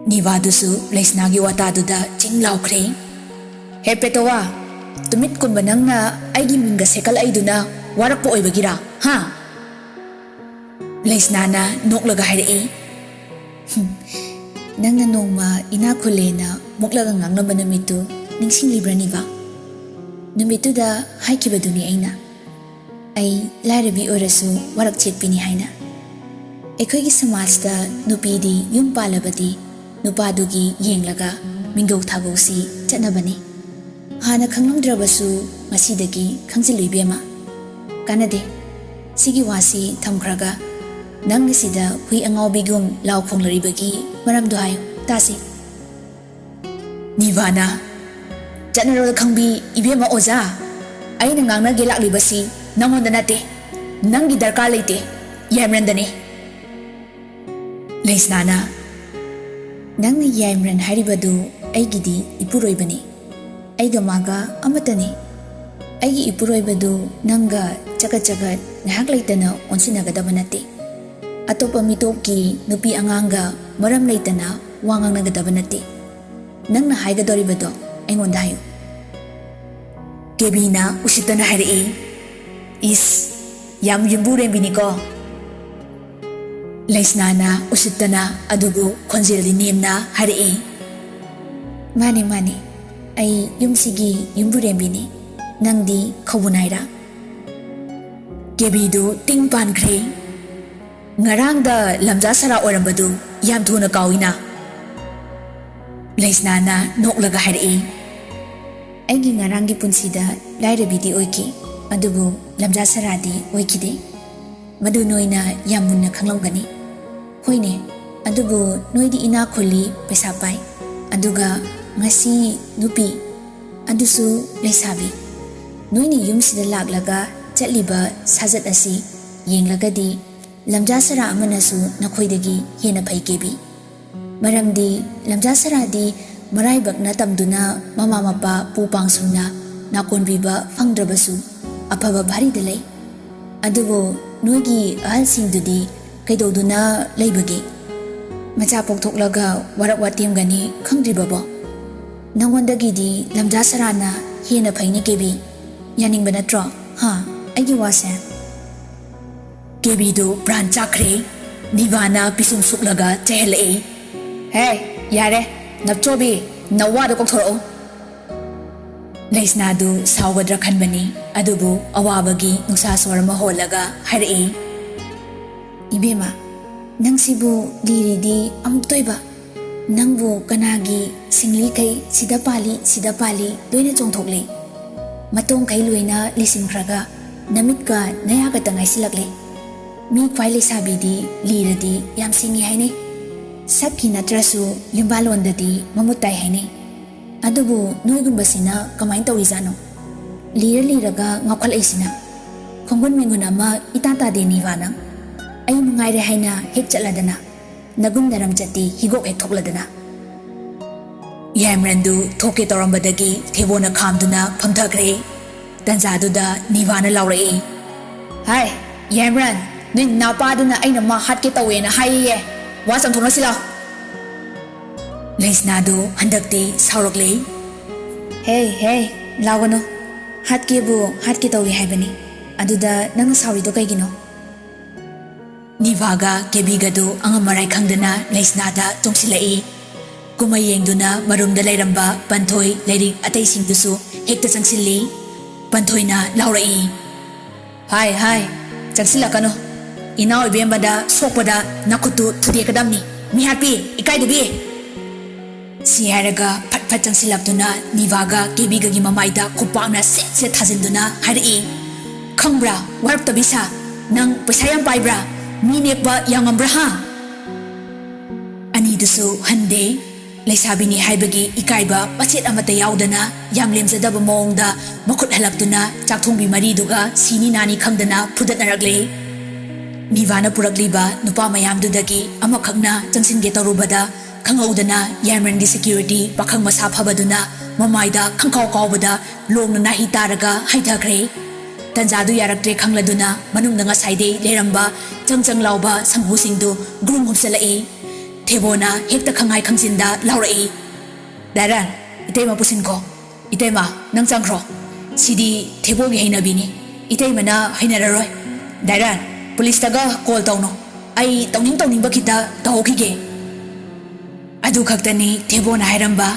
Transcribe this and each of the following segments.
Nivadusu Leisnagi wataduda ching laukre. He petowa, tumit kunba nangna aigi minga sekal aiduna warakpo oibagira, ha? Leisnana noklaga haire. Nangna nongma inakulena moklaga ngangnamba numitu ningsing libra niva. Numituda haikibaduni aina. Ai lairabi orasu warak chetpini haina. Ekoigi samajda nupidi yum palabadi nupadugi yenglaga mingau thagosi chatnabani. Hana khanglamdrabasu masidagi khangjiluibema. Kanade sigi wasi thamkhraga nang sida hui angaubigum law khonglaribagi maramdu hayo tasi. Nivana chatnarol khangbi ibema oza aina ngangna gelaklibasi nangonda nate nangi darkar leite yamrandani. Leisnana nang yamran haribadu aigidi ipuroibani aiga maga amatani aigi ipuroibadu nanga chakat ngahak leitana onsinagadaba nate atopa mitopki nupi anganga maram leitana wangangnagada nate nangna haigadoribado aingonda hayo. Kebina usitana haire is yam yumburembini ko. Leisnana usitana adugu konjeli nemna haire. Mani ai yumsigi yumburembini nangdi khabunaira. Kebidu tingpan kre ngarangda lamja sara orambadu yam thuna kawina. Leisnana noklaga haire. Aigi ngarangi punsida lairabidi oiki adubu lamja saradi oikide madu noina yamunna khanglamgani. Hoine adubu noidi ina kholi pesa pai aduga ngasi nupi adusu leisabi noini yumsida laglaga chatliba sajat asi yenglagadi lamja sara amanasu nakhoidagi hena phaikebi maramdi lamja saradi maraibakna tamduna mama mapa pupangsuna nakonbiba fangdrabasu afaba bhari delai adugo noigi ahalsingdudi kaidoduna leibage macha poktoklaga warak watemgani khangdribabo nangondagidi lamja sarana hena phaini kebi yaningba natro ha aigi wase kebi do pran chakre nivana pisum suklaga chehele. Hey yare napchobi nawada kokthoro. Leisnadu sawgadra khanbani adubu awabagi nungsa swarma holaga haire. Ibema nangsibu liridi amuktoiba nangbu kanagi singli kai sida pali loina chongthokle matong kai loina lisingkhraga namitka nayaga tangai silakle mi khwaile sabidi liradi yam singi haine sakki natrasu yumbalondadi mamutai haine adubu noigumbasina kamain tawizano liraga ngakhal aisina khongon menguna ma itata de nivana ai mungaire haina hek chaladana nagum daram jati higok ek thokladana yamrandu thoke torambadagi thebona khamduna phamthakre tanjaduda nivana laure. Hai yamran nin napaduna aina ma hatke tawena haiye wa samthona sila. Leisnadu handakte saurokle. Hey lawano hatke tawi haibani aduda nang saurido kaigino. Nivaga kebigadu angamarai khangdana leisnada tongsilai kumayengduna marumda lairamba panthoi lairik ataisingdusu hekta changsilli panthoina laurai. Hai changsilakano ina oibembada sokpada nakutu thudekadamni mihapi ikaidubi siaraga phat changsilapduna nivaga kebigagi mamaida khupakna se thajinduna hairi. Khangbra warapta bisa nang paisa yam paibra minekba yangambra ha anidusu hande leisabini haibagi ikaiba pachet amata yaudana yamlemjadaba mongda makut halakduna chakthongbi mariduga sini nani khangdana phudatnaragle. Nivana purakliba nupa mayamdudagi amakhakna changsinge torubada khangaudana yamrangi security pakhang masa phabaduna mamaida khangkhaw kawbada longna nahi taraga haithakre. Tanjadu yaraktre khangladuna manungna ngasai de leramba changchang lauba sanghu singdu grum humsalai ꯊꯦꯕꯣꯅ ꯍꯦꯛꯇ ꯈꯪꯍꯥꯏ ꯈꯪꯖꯤꯟꯗ ꯂꯥꯎꯔꯛꯏ꯫ ꯗꯥꯏꯔꯟ, ꯏꯇꯩꯃ ꯄꯨꯁꯤꯟꯈꯣ꯫ ꯏꯇꯩꯃ ꯅꯪ ꯆꯪꯈ꯭ꯔꯣ꯫ ꯁꯤꯗꯤ ꯊꯦꯕꯣꯒꯤ ꯍꯩꯅꯕꯤꯅꯤ, ꯏꯇꯩꯃꯅ ꯍꯩꯅꯔꯔꯣꯏ꯫ ꯗꯥꯏꯔꯟ, ꯄꯨꯂꯤꯁꯇꯒ call ꯇꯧꯅꯣ, ꯑꯩ ꯇꯧꯅꯤꯡꯕ ꯈꯤꯇ ꯇꯧꯍꯧꯈꯤꯒꯦ꯫ ꯑꯗꯨ ꯈꯛꯇꯅꯤ ꯊꯦꯕꯣꯅ ꯍꯥꯏꯔꯝꯕ꯫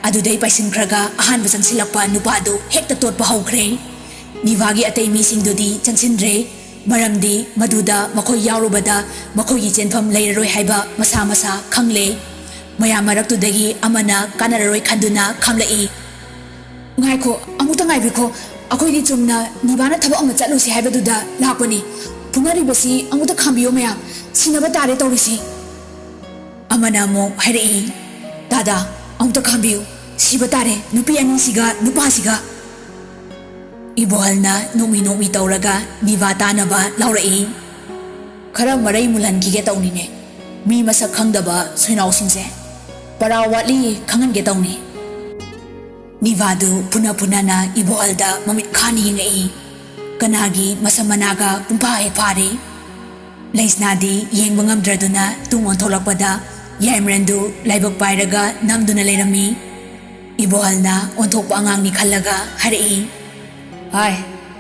ꯑꯗꯨꯗꯩ ꯄꯥꯏꯁꯤꯟꯈ꯭ꯔꯒ ꯑꯍꯥꯟꯕ ꯆꯪꯁꯤꯜꯂꯛꯄ ꯅꯨꯄꯥꯗꯨ ꯍꯦꯛꯇ ꯇꯣꯠꯄ ꯍꯧꯈ꯭ꯔꯦ꯫ ꯅꯤꯚꯥꯒꯤ ꯑꯇꯩ ꯃꯤꯁꯤꯡꯗꯨꯗꯤ ꯆꯪꯁꯤꯟꯗ꯭ꯔꯦ, ꯃꯔꯝꯗꯤ ꯃꯗꯨꯗ ꯃꯈꯣꯏ ꯌꯥꯎꯔꯨꯕꯗ ꯃꯈꯣꯏꯒꯤ ꯆꯦꯟꯐꯝ ꯂꯩꯔꯔꯣꯏ ꯍꯥꯏꯕ ꯃꯁꯥ ꯃꯁꯥ ꯈꯪꯂꯦ꯫ ꯃꯌꯥꯝ ꯃꯔꯛꯇꯨꯗꯒꯤ ꯑꯃꯅ ꯀꯥꯟꯅꯔꯔꯣꯏ ꯈꯟꯗꯨꯅ ꯈꯥꯝꯂꯛꯏ꯫ ꯉꯥꯏꯈꯣ, ꯑꯃꯨꯛꯇ ꯉꯥꯏꯕꯤꯈꯣ, ꯑꯩꯈꯣꯏꯗꯤ ꯆꯨꯝꯅ ꯅꯤꯚꯥꯅ ꯊꯕꯛ ꯑꯃ ꯆꯠꯂꯨꯁꯤ ꯍꯥꯏꯕꯗꯨꯗ ꯂꯥꯛꯄꯅꯤ꯫ ꯐꯨꯅꯔꯤꯕꯁꯤ ꯑꯃꯨꯛꯇ ꯈꯥꯝꯕꯤꯌꯣ ꯃꯌꯥꯝ, ꯁꯤꯅꯕ ꯇꯥꯔꯦ ꯇꯧꯔꯤꯁꯤ꯫ ꯑꯃꯅ ꯑꯃꯨꯛ ꯍꯥꯏꯔꯛꯏ, ꯗꯥꯗꯥ ꯑꯃꯨꯛꯇ ꯈꯥꯝꯕꯤꯌꯨ, ꯁꯤꯕ ꯇꯥꯔꯦ ꯅꯨꯄꯤ ꯑꯅꯤꯁꯤꯒ ꯅꯨꯄꯥꯁꯤꯒ꯫ ꯏꯕꯣꯍꯜꯅ ꯅꯣꯛꯃꯤ ꯇꯧꯔꯒ ꯅꯤꯚꯥ ꯇꯥꯅꯕ ꯂꯥꯎꯔꯛꯏ꯫ ꯈꯔ ꯃꯔꯩ ꯃꯨꯜꯍꯟꯈꯤꯒꯦ ꯇꯧꯅꯤꯅꯦ, ꯃꯤ ꯃꯁꯛ ꯈꯪꯗꯕ ꯁꯣꯏꯅꯥꯎꯁꯤꯡꯁꯦ ꯄꯔꯥ ꯋꯥꯠꯂꯤ ꯈꯪꯍꯟꯒꯦ ꯇꯧꯅꯤ꯫ ꯅꯤꯚꯥꯗꯨ ꯐꯨꯅ ꯏꯕꯣꯍꯜꯗ ꯃꯃꯤꯠ ꯈꯥꯅ ꯌꯦꯡꯉꯛꯏ꯫ ꯀꯅꯥꯒꯤ ꯃꯁꯝ ꯃꯅꯥꯒ ꯄꯨꯡꯐꯥ ꯍꯦꯛ ꯐꯥꯔꯦ꯫ ꯂꯩꯁꯅꯥꯗꯤ ꯌꯦꯡꯕ ꯉꯝꯗ꯭ꯔꯗꯨꯅ ꯇꯨꯡ ꯑꯣꯟꯊꯣꯛꯂꯛꯄꯗ ꯌꯥꯏꯃꯔꯟꯗꯨ ꯂꯥꯏꯕꯛ ꯄꯥꯏꯔꯒ ꯅꯝꯗꯨꯅ ꯂꯩꯔꯝꯃꯤ꯫ ꯏꯕꯣꯍꯜꯅ ꯑꯣꯟꯊꯣꯛꯄ ꯑꯉꯥꯡꯅꯤ ꯈꯜꯂꯒ ꯍꯥꯏꯔꯛꯏ, ꯍꯥꯏ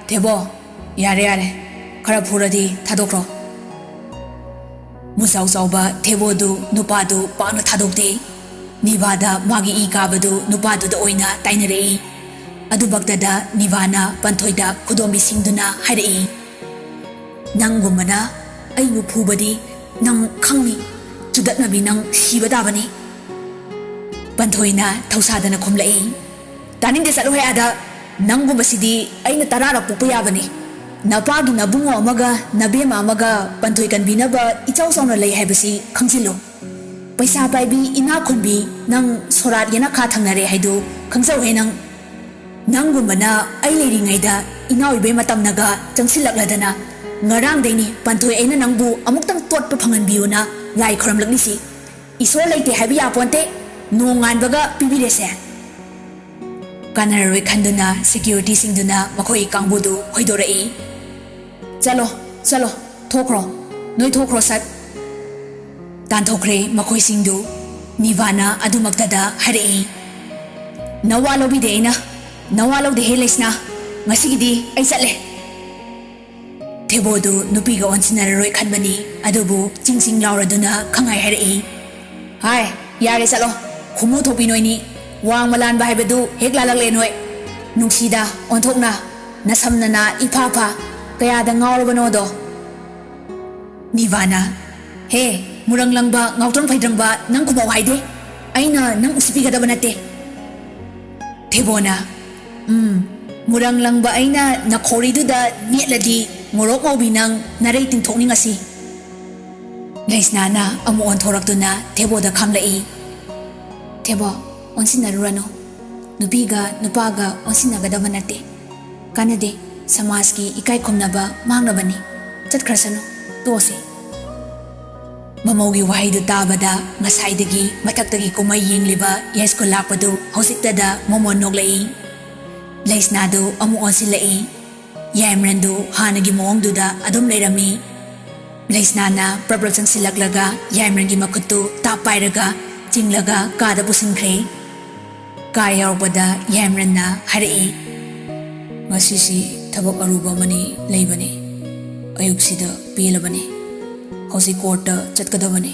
ꯊꯦꯕꯣ, ꯌꯥꯔꯦ, ꯈꯔ ꯐꯨꯔꯗꯤ ꯊꯥꯗꯣꯛꯈ꯭ꯔꯣ꯫ ꯃꯨꯆꯥꯎ ꯆꯥꯎꯕ ꯊꯦꯕꯣꯗꯨ ꯅꯨꯄꯥꯗꯨ ꯄꯥꯛꯅ ꯊꯥꯗꯣꯛꯇꯦ꯫ ꯅꯤꯚꯥꯗ ꯃꯥꯒꯤ ꯏ ꯀꯥꯕꯗꯨ ꯅꯨꯄꯥꯗꯨꯗ ꯑꯣꯏꯅ ꯇꯥꯏꯅꯔꯛꯏ꯫ ꯑꯗꯨꯕꯛꯇꯗ ꯅꯤꯚꯥꯅ ꯄꯟꯊꯣꯏꯗ ꯈꯨꯗꯣꯝꯕꯤꯁꯤꯡꯗꯨꯅ ꯍꯥꯏꯔꯛꯏ, ꯅꯪꯒꯨꯝꯕꯅ ꯑꯩꯕꯨ ꯐꯨꯕꯗꯤ ꯅꯪ ꯈꯪꯅꯤ, ꯆꯨꯗꯠꯅꯕꯤ ꯅꯪ ꯁꯤꯕ ꯇꯥꯕꯅꯤ꯫ ꯄꯟꯊꯣꯏꯅ ꯊꯧꯁꯥꯗꯅ ꯈꯨꯝꯂꯛꯏ, ꯇꯥꯅꯤꯡꯗꯦ, ꯆꯠꯂꯣꯍꯦ ꯑꯥꯗ, ꯅꯪꯒꯨꯝꯕꯁꯤꯗꯤ ꯑꯩꯅ 10ꯔꯛ ꯄꯣꯛꯄ ꯌꯥꯕꯅꯤ꯫ ꯅꯄꯥꯒꯤ ꯅꯕꯨꯡꯉꯣ ꯑꯃꯒ ꯅꯕꯦꯝꯃ ꯑꯃꯒ ꯄꯟꯊꯣꯏ ꯀꯟꯕꯤꯅꯕ ꯏꯆꯥꯎ ꯆꯥꯎꯅ ꯂꯩ ꯍꯥꯏꯕꯁꯤ ꯈꯪꯖꯤꯜꯂꯨ꯫ ꯄꯩꯁꯥ ꯄꯥꯏꯕꯤ ꯏꯅꯥꯛ ꯈꯨꯟꯕꯤ ꯅꯪ ꯁꯣꯔꯥꯠ ꯌꯦꯅꯈꯥ ꯊꯪꯅꯔꯦ ꯍꯥꯏꯗꯨ ꯈꯪꯖꯧꯍꯦ ꯅꯪ꯫ ꯅꯪꯒꯨꯝꯕꯅ ꯑꯩ ꯂꯩꯔꯤꯉꯩꯗ ꯏꯅꯥꯎꯏꯕꯩ ꯃꯇꯝꯅꯒ ꯆꯪꯁꯤꯜꯂꯛꯂꯗꯅ ꯉꯔꯥꯡꯗꯩꯅꯤ ꯄꯟꯊꯣꯏ ꯑꯩꯅ ꯅꯪꯕꯨ ꯑꯃꯨꯛꯇꯪ ꯇꯣꯠꯄ ꯐꯪꯍꯟꯕꯤꯌꯨꯅ ꯂꯥꯏ ꯈꯣꯏꯔꯝꯂꯛꯂꯤꯁꯤ꯫ ꯏꯁꯣꯔ ꯂꯩꯇꯦ ꯍꯥꯏꯕ ꯌꯥꯄꯣꯟꯇꯦ, ꯅꯣꯡ ꯉꯥꯟꯕꯒ ꯄꯤꯕꯤꯔꯦꯁꯦ꯫ ꯀꯥꯟꯅꯔꯔꯣꯏ ꯈꯟꯗꯨꯅ ꯁꯦꯀ꯭ꯌꯨꯔꯤꯇꯤꯁꯤꯡꯗꯨꯅ ꯃꯈꯣꯏ ꯀꯥꯡꯕꯨꯗꯨ ꯍꯣꯏꯗꯣꯔꯛꯏ꯫ ꯆꯠꯂꯣ, ꯊꯣꯛꯈ꯭ꯔꯣ, ꯅꯣꯏ ꯊꯣꯛꯈ꯭ꯔꯣ ꯁꯠ꯫ ꯇꯥꯟꯊꯣꯛꯈ꯭ꯔꯦ ꯃꯈꯣꯏꯁꯤꯡꯗꯨ꯫ ꯅꯤꯚꯥꯅ ꯑꯗꯨꯃꯛꯇꯗ ꯍꯥꯏꯔꯛꯏ, ꯅꯋꯥ ꯂꯧꯕꯤꯗꯦ ꯑꯩꯅ, ꯅꯋꯥ ꯂꯧꯗꯦꯍꯦ ꯂꯩꯁꯅꯥ, ꯉꯁꯤꯒꯤꯗꯤ ꯑꯩ ꯆꯠꯂꯦ꯫ ꯊꯦꯕꯣꯗꯨ ꯅꯨꯄꯤꯒ ꯑꯣꯟꯁꯤꯟꯅꯔꯔꯣꯏ ꯈꯟꯕꯅꯤ, ꯑꯗꯨꯕꯨ ꯆꯤꯡ ꯂꯥꯎꯔꯗꯨꯅ ꯈꯪꯍꯥꯏ ꯍꯥꯏꯔꯛꯏ, ꯍꯥꯏ ꯌꯥꯔꯦ ꯆꯠꯂꯣ, ꯈꯨꯃꯨ ꯊꯣꯛꯄꯤ ꯅꯣꯏꯅꯤ, ꯋꯥꯡꯃ ꯂꯥꯟꯕ ꯍꯥꯏꯕꯗꯨ ꯍꯦꯛ ꯂꯥꯜꯂꯛꯂꯦ ꯅꯣꯏ꯫ ꯅꯨꯡꯁꯤꯗ ꯑꯣꯟꯊꯣꯛꯅ, ꯅꯁꯝꯅꯅꯥ ꯏꯐꯥ ꯀꯌꯥꯗ ꯉꯥꯎꯔꯕꯅꯣꯗꯣ꯫ ꯅꯤꯚꯥꯅ, ꯍꯦ ꯃꯨꯔꯪ ꯂꯪꯕ ꯉꯥꯎꯇ꯭ꯔꯪ ꯐꯩꯗ꯭ꯔꯪꯕ ꯅꯪ ꯈꯨꯃꯧ ꯍꯥꯏꯗꯦ, ꯑꯩꯅ ꯅꯪ ꯎꯁꯤꯠꯄꯤꯒꯗꯕ ꯅꯠꯇꯦ꯫ ꯊꯦꯕꯣꯅ, ꯃꯨꯔꯪ ꯂꯪꯕ ꯑꯩꯅ ꯅꯈꯧꯔꯤꯗꯨꯗ ꯅꯦꯠꯂꯗꯤ ꯉꯣꯔꯣꯛ ꯉꯧꯕꯤ ꯅꯪ ꯅꯔꯩ ꯇꯤꯡꯊꯣꯛꯅꯤꯡꯉꯁꯤ꯫ ꯂꯩꯁꯅꯥꯅ ꯑꯃꯨꯛ ꯑꯣꯟꯊꯣꯔꯛꯇꯨꯅ ꯊꯦꯕꯣꯗ ꯈꯥꯝꯂꯛꯏ, ꯊꯦꯕꯣ ꯑꯣꯟꯁꯤꯟꯅꯔꯨꯔꯅꯨ, ꯅꯨꯄꯤꯒ ꯅꯨꯄꯥꯒ ꯑꯣꯟꯁꯤꯟꯅꯒꯗꯕ ꯅꯠꯇꯦ, ꯀꯥꯟꯅꯗꯦ, ꯁꯃꯥꯖꯀꯤ ꯏꯀꯥꯏ ꯈꯨꯝꯅꯕ ꯃꯥꯡꯅꯕꯅꯤ, ꯆꯠꯈ꯭ꯔꯁꯅꯨ, ꯇꯣꯛꯑꯁꯤ꯫ ꯃꯃꯧꯒꯤ ꯋꯥꯍꯩꯗꯨ ꯇꯥꯕꯗ ꯉꯁꯥꯏꯗꯒꯤ ꯃꯊꯛꯇꯒꯤ ꯀꯨꯝꯃꯩ ꯌꯦꯡꯂꯤꯕ ꯌꯥꯏꯁ꯭ꯀꯨꯜ ꯂꯥꯛꯄꯗꯨ ꯍꯧꯖꯤꯛꯇꯗ ꯃꯣꯃꯣꯟ ꯅꯣꯛꯂꯛꯏ꯫ ꯂꯩꯁꯅꯥꯗꯨ ꯑꯃꯨꯛ ꯑꯣꯟꯁꯤꯜꯂꯛꯏ꯫ ꯌꯥꯏꯃꯔꯟꯗꯨ ꯍꯥꯟꯅꯒꯤ ꯃꯑꯣꯡꯗꯨꯗ ꯑꯗꯨꯝ ꯂꯩꯔꯝꯃꯤ꯫ ꯂꯩꯁꯅꯥꯅ ꯄ꯭ꯔꯞ ꯆꯪꯁꯤꯜꯂꯛꯂꯒ ꯌꯥꯏꯃꯔꯟꯒꯤ ꯃꯈꯨꯠꯇꯨ ꯇꯥꯞ ꯄꯥꯏꯔꯒ ꯆꯤꯡꯂꯒ ꯀꯥꯗ ꯄꯨꯁꯤꯟꯈ꯭ꯔꯦ꯫ ꯀꯥ ꯌꯧꯔꯛꯄꯗ ꯌꯥꯏꯃꯔꯟꯅ ꯍꯥꯏꯔꯛꯏ, ꯉꯁꯤꯁꯤ ꯊꯕꯛ ꯑꯔꯨꯕ ꯑꯃꯅꯤ ꯂꯩꯕꯅꯤ, ꯑꯌꯨꯛꯁꯤꯗ ꯄꯦꯜꯂꯕꯅꯤ, ꯍꯧꯖꯤꯛ ꯀꯣꯔꯠꯇ ꯆꯠꯀꯗꯕꯅꯤ,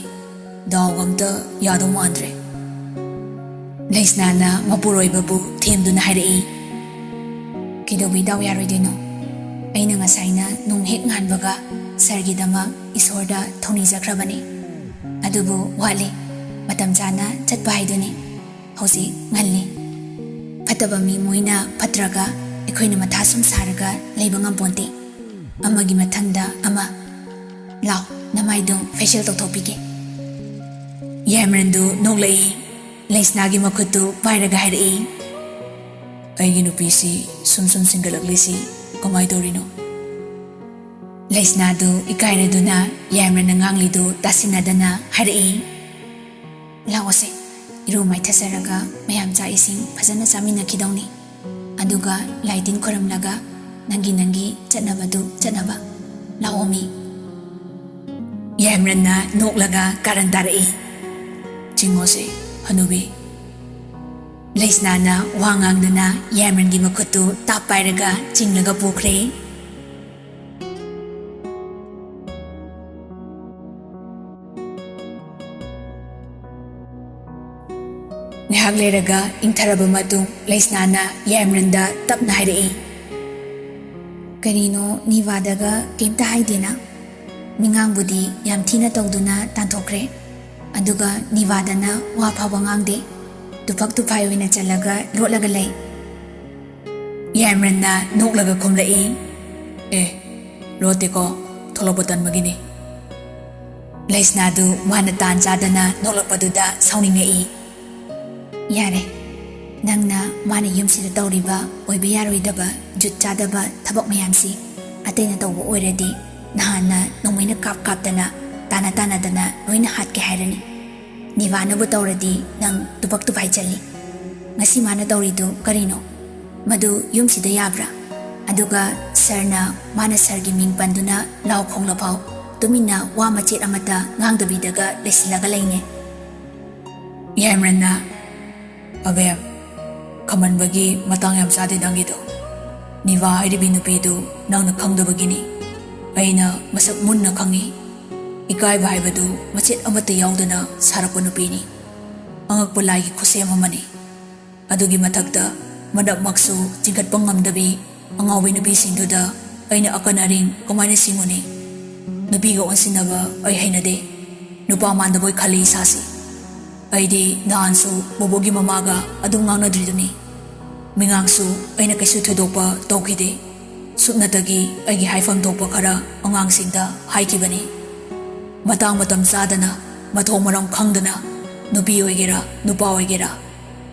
ꯗꯥꯎꯒ ꯑꯝꯇ ꯌꯥꯗꯧ ꯃꯥꯟꯗ꯭ꯔꯦ꯫ ꯂꯩꯁꯅꯥꯅ ꯃꯄꯨꯔꯣꯏꯕꯕꯨ ꯊꯦꯝꯗꯨꯅ ꯍꯥꯏꯔꯛꯏ, ꯀꯩꯗꯧꯕꯩ ꯗꯥꯎ ꯌꯥꯔꯣꯏꯗꯣꯏꯅꯣ? ꯑꯩꯅ ꯉꯁꯥꯏꯅ ꯅꯣꯡ ꯍꯦꯛ ꯉꯥꯟꯕꯒ ꯁꯔꯒꯤꯗꯃꯛ ꯏꯁꯣꯔꯗ ꯊꯧꯅꯤꯖꯈ꯭ꯔꯕꯅꯤ, ꯑꯗꯨꯕꯨ ꯋꯥꯠꯂꯤ, ꯃꯇꯝ ꯆꯥꯅ ꯆꯠꯄ ꯍꯥꯏꯗꯨꯅꯤ, ꯍꯧꯖꯤꯛ ꯉꯜꯂꯤ꯫ ꯐꯠꯇꯕ ꯃꯤ ꯃꯣꯏꯅ ꯐꯠꯇ꯭ꯔꯒ ꯑꯩꯈꯣꯏꯅ ꯃꯊꯥ ꯁꯨꯝ ꯁꯥꯔꯒ ꯂꯩꯕ ꯉꯝꯄꯣꯟꯇꯦ, ꯑꯃꯒꯤ ꯃꯊꯪꯗ ꯑꯃ, ꯂꯥꯎ ꯅꯃꯥꯏꯗꯣ ꯐꯦꯁꯤꯌꯦꯜ ꯇꯧꯊꯣꯛꯄꯤꯒꯦ꯫ ꯌꯥꯏꯃꯔꯟꯗꯨ ꯅꯣꯛꯂꯛꯏ꯫ ꯂꯩꯁꯅꯥꯒꯤ ꯃꯈꯨꯠꯇꯨ ꯄꯥꯏꯔꯒ ꯍꯥꯏꯔꯛꯏ, ꯑꯩꯒꯤ ꯅꯨꯄꯤꯁꯤ ꯁꯨꯝ ꯁꯤꯡꯒꯠꯂꯛꯂꯤꯁꯤ ꯀꯃꯥꯏ ꯇꯧꯔꯤꯅꯣ? ꯂꯩꯁꯅꯥꯗꯨ ꯏꯀꯥꯏꯔꯗꯨꯅ ꯌꯥꯏꯃꯔꯟꯅ ꯉꯥꯡꯂꯤꯗꯨ ꯇꯥꯁꯤꯟꯅꯗꯅ ꯍꯥꯏꯔꯛꯏ, ꯂꯥꯛꯑꯣꯁꯦ, ꯏꯔꯨ ꯃꯥꯏꯊꯖꯔꯒ ꯃꯌꯥꯝ ꯆꯥꯛ ꯏꯁꯤꯡ ꯐꯖꯅ ꯆꯥꯃꯤꯟꯅꯈꯤꯗꯧꯅꯤ, ꯑꯗꯨꯒ ꯂꯥꯏ ꯇꯤꯟ ꯈꯣꯏꯔꯝꯂꯒ ꯅꯪꯒꯤ ꯆꯠꯅꯕꯗꯨ ꯆꯠꯅꯕ, ꯂꯥꯛꯑꯣ ꯃꯤ꯫ ꯌꯥꯏꯃꯔꯟꯅ ꯅꯣꯛꯂꯒ ꯀꯥꯔꯟ ꯇꯥꯔꯛꯏ, chingose hanubi. Leisnana wangangnana Yamrangi makutu tapairaga chinglaga pukre. Ngahak leiraga ingtharaba matung Leisnana Yamranda tapna hairei. Karino nivadaga kemta haidena. Mingangbudi yam thina tawduna tanthokre. Aduga nivadana wa phawa ngangde. Tupak tupai oina chalaga lotlaga lay. Yamranda noklaga khumlai. Lote ko tholopotan magini. Leisnadu mana tan chadana noklakpaduda sauningai. Yare, nangna mana yumsida tawriba oiba yaroidaba jut chadaba thabak mayamsi atayna tawba oiradi nahana nongmaina kaptana tana dana loina hatke hairani. Nivana bu tawradi nang tupak tupai chali. Ngasi mana tawridu karino madu yumsida yabra. Aduga sarna mana sargi ming panduna law khongla phaw tumina wa machet amata ngangdabidaga lesilaga laine. Yamrana Abem, kaman bagi matang yam sadi dangido. Niva hairibi nupidu nang nakhangda bagini. Aina masak mun na khangi. Ikai bahai badu machet amata yaudana sarapa nupini. Angak pulai kusem amani. Adugi matakda madap maksu jingkat pangamdabi angawi nupi singduda aina akanaring kumaina singuni. Nupi ga onsinaba ay hainade. Nupa mandaboy khali sasi. Aidi naansu bobogi mamaga adum ngangnadriduni. Mingangsu aina kaisu thodopa tawkhide. Supnatagi aigi haifam thokpa khara angangsingda haikibani. Matang matam sadana mathong marang khangdana nupi oigera nupa oigera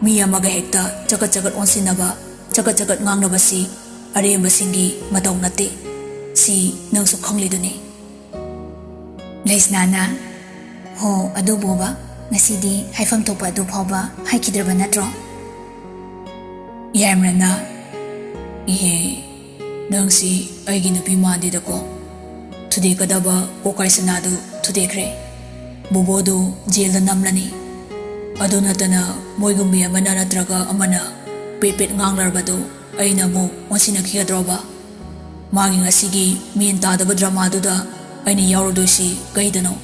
mi amaga hekta chakat onsinaba chakat ngangnabasi arembasingi mataw nate si nangsu khangliduni. Leisnana ho adu boba Nasidi haifam topa adu phawba haikidraba natro. Yamrana Ihe nangsi aigi nupi mandidako Tude kadaba okai sanadu tude kre Bobodu jailda namlani. Adu natana moigumbi amana natraga amana pepet nganglarbadu aina mu onsinakhigadroba. Magi ngasigi min tadaba dramaduda aina yaurudosi kaidano.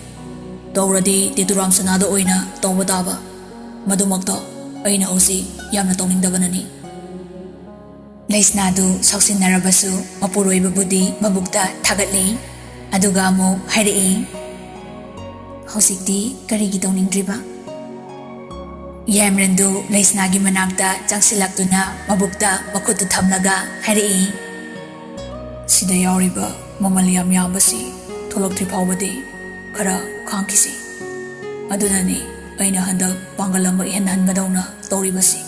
Tawradi Tituram Sanada oina tawbadaba. Madumakta aina hosi yamna tawningdabanani. Leisnadu saksinarabasu mapuroiba budi mabukta thagatli. Aduga amu hairei. Hausikti karigi tawningdriba. Yamrandu Leisnagi manakta changsilaktuna mabukta makutu thamlaga hairei. Sida yauriba mamal yam yambasi tholaktri phawbadi Kara khangkisi. Adunani aina handak pangalamba ihanhangadawna tawribasi.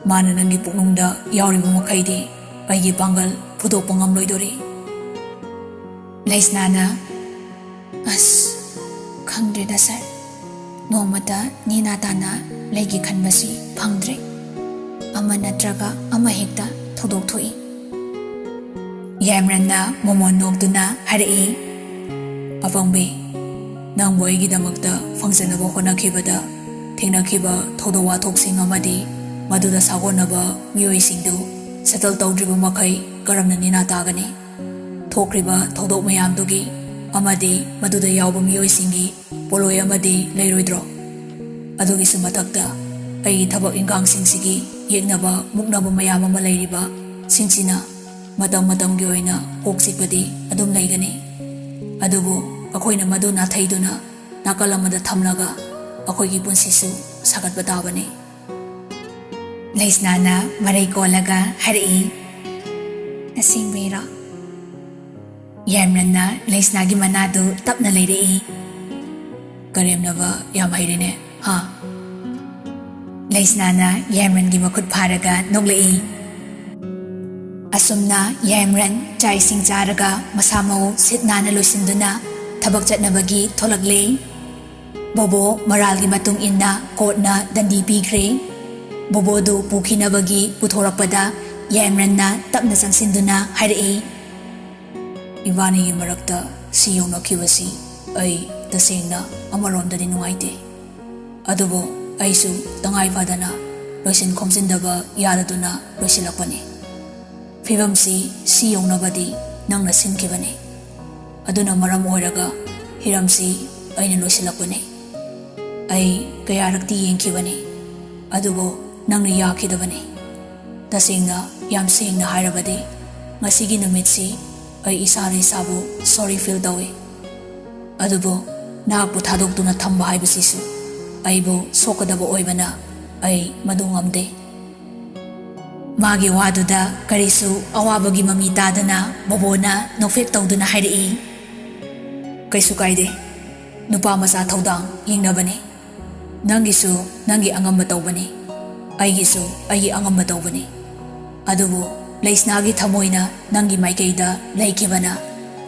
Mana nangi puknungda yauriba makhaidi aigi pangal pudokpa ngamloidori. Leisnana As khangdreda sir. Nomata nina tana laigi khanbasi phangdre. Ama natraga ama hekta thodok thoi. Yamranna momon nokduna hairei. Apangbi nang boygidamakta fangsanaba honakibada thengnakiba thodawa thoksing amadi maduda sagonaba mioisingdu settle tawdriba makai karamna nina tagani thokriba thodok mayamdugi amadi maduda yawba mioisingi poloi amadi leiroidro adugi sumatakta ai thabak ingangsingsi yegnaba muknaba mayam ama leiriba singsina matamgi oina koksikpadi adum leigani adubu akoina madu na thaiduna nakalamada thamlaga akoigi punsisu sagatba tabani. Leisnana marai kolaga harei. Nasingbira. Yamranna Leisnagi manadu tapna leirei. Karemnaba yam hairine ha. Leisnana Yamrangi makut pharaga noglei. Asumna Yamran chai sing charaga masamau sitnana loisinduna Thabak chatnabagi tholagle. Bobo maralgi matung inna kotna dandi pigre. Bobo do pukhinabagi puthorakpada Yamranna tapna changsinduna hairei. Ibani marakta siyonakibasi ai tasengna amarondani nungaite. ꯑꯗꯨꯕꯨ ꯑꯩꯁꯨ ꯇꯉꯥꯏ ꯐꯗꯅ ꯂꯣꯏꯁꯤꯟ ꯈꯣꯝꯖꯤꯟꯗꯕ ꯌꯥꯗꯗꯨꯅ ꯂꯣꯏꯁꯤꯜꯂꯛꯄꯅꯤ꯫ ꯐꯤꯚꯝꯁꯤ ꯁꯤ ꯌꯧꯅꯕꯗꯤ ꯅꯪꯅ ꯁꯤꯟꯈꯤꯕꯅꯤ꯫ ꯑꯗꯨꯅ ꯃꯔꯝ ꯑꯣꯏꯔꯒ ꯍꯤꯔꯝꯁꯤ ꯑꯩꯅ ꯂꯣꯏꯁꯤꯜꯂꯛꯄꯅꯤ꯫ ꯑꯩ ꯀꯌꯥꯔꯛꯇꯤ ꯌꯦꯡꯈꯤꯕꯅꯤ, ꯑꯗꯨꯕꯨ ꯅꯪꯅ ꯌꯥꯈꯤꯗꯕꯅꯤ꯫ ꯇꯁꯦꯡꯅ ꯌꯥꯝ ꯁꯦꯡꯅ ꯍꯥꯏꯔꯕꯗꯤ ꯉꯁꯤꯒꯤ ꯅꯨꯃꯤꯠꯁꯤ ꯑꯩ ꯏꯁꯥꯅ ꯏꯁꯥꯕꯨ ꯁꯣꯔꯤ ꯐꯤꯜ ꯇꯧꯏ꯫ ꯑꯗꯨꯕꯨ ꯅꯍꯥꯛꯄꯨ ꯊꯥꯗꯣꯛꯇꯨꯅ ꯊꯝꯕ ꯍꯥꯏꯕꯁꯤꯁꯨ ꯑꯩꯕꯨ ꯁꯣꯛꯀꯗꯕ ꯑꯣꯏꯕꯅ ꯑꯩ ꯃꯗꯨ ꯉꯝꯗꯦ꯫ ꯃꯥꯒꯤ ꯋꯥꯗꯨꯗ ꯀꯔꯤꯁꯨ ꯑꯋꯥꯕꯒꯤ ꯃꯃꯤ ꯇꯥꯗꯅ ꯕꯣꯕꯣꯅ ꯅꯣꯛꯐꯦꯠ ꯇꯧꯗꯨꯅ ꯍꯥꯏꯔꯛꯏ, ꯀꯩꯁꯨ ꯀꯥꯏꯗꯦ, ꯅꯨꯄꯥ ꯃꯆꯥ ꯊꯧꯗꯥꯡ ꯌꯦꯡꯅꯕꯅꯤ꯫ ꯅꯪꯒꯤꯁꯨ ꯅꯪꯒꯤ ꯑꯉꯝꯕ ꯇꯧꯕꯅꯤ, ꯑꯩꯒꯤꯁꯨ ꯑꯩꯒꯤ ꯑꯉꯝꯕ ꯇꯧꯕꯅꯤ꯫ ꯑꯗꯨꯕꯨ ꯂꯩꯁꯅꯥꯒꯤ ꯊꯃꯣꯏꯅ ꯅꯪꯒꯤ ꯃꯥꯏꯀꯩꯗ ꯂꯩꯈꯤꯕꯅ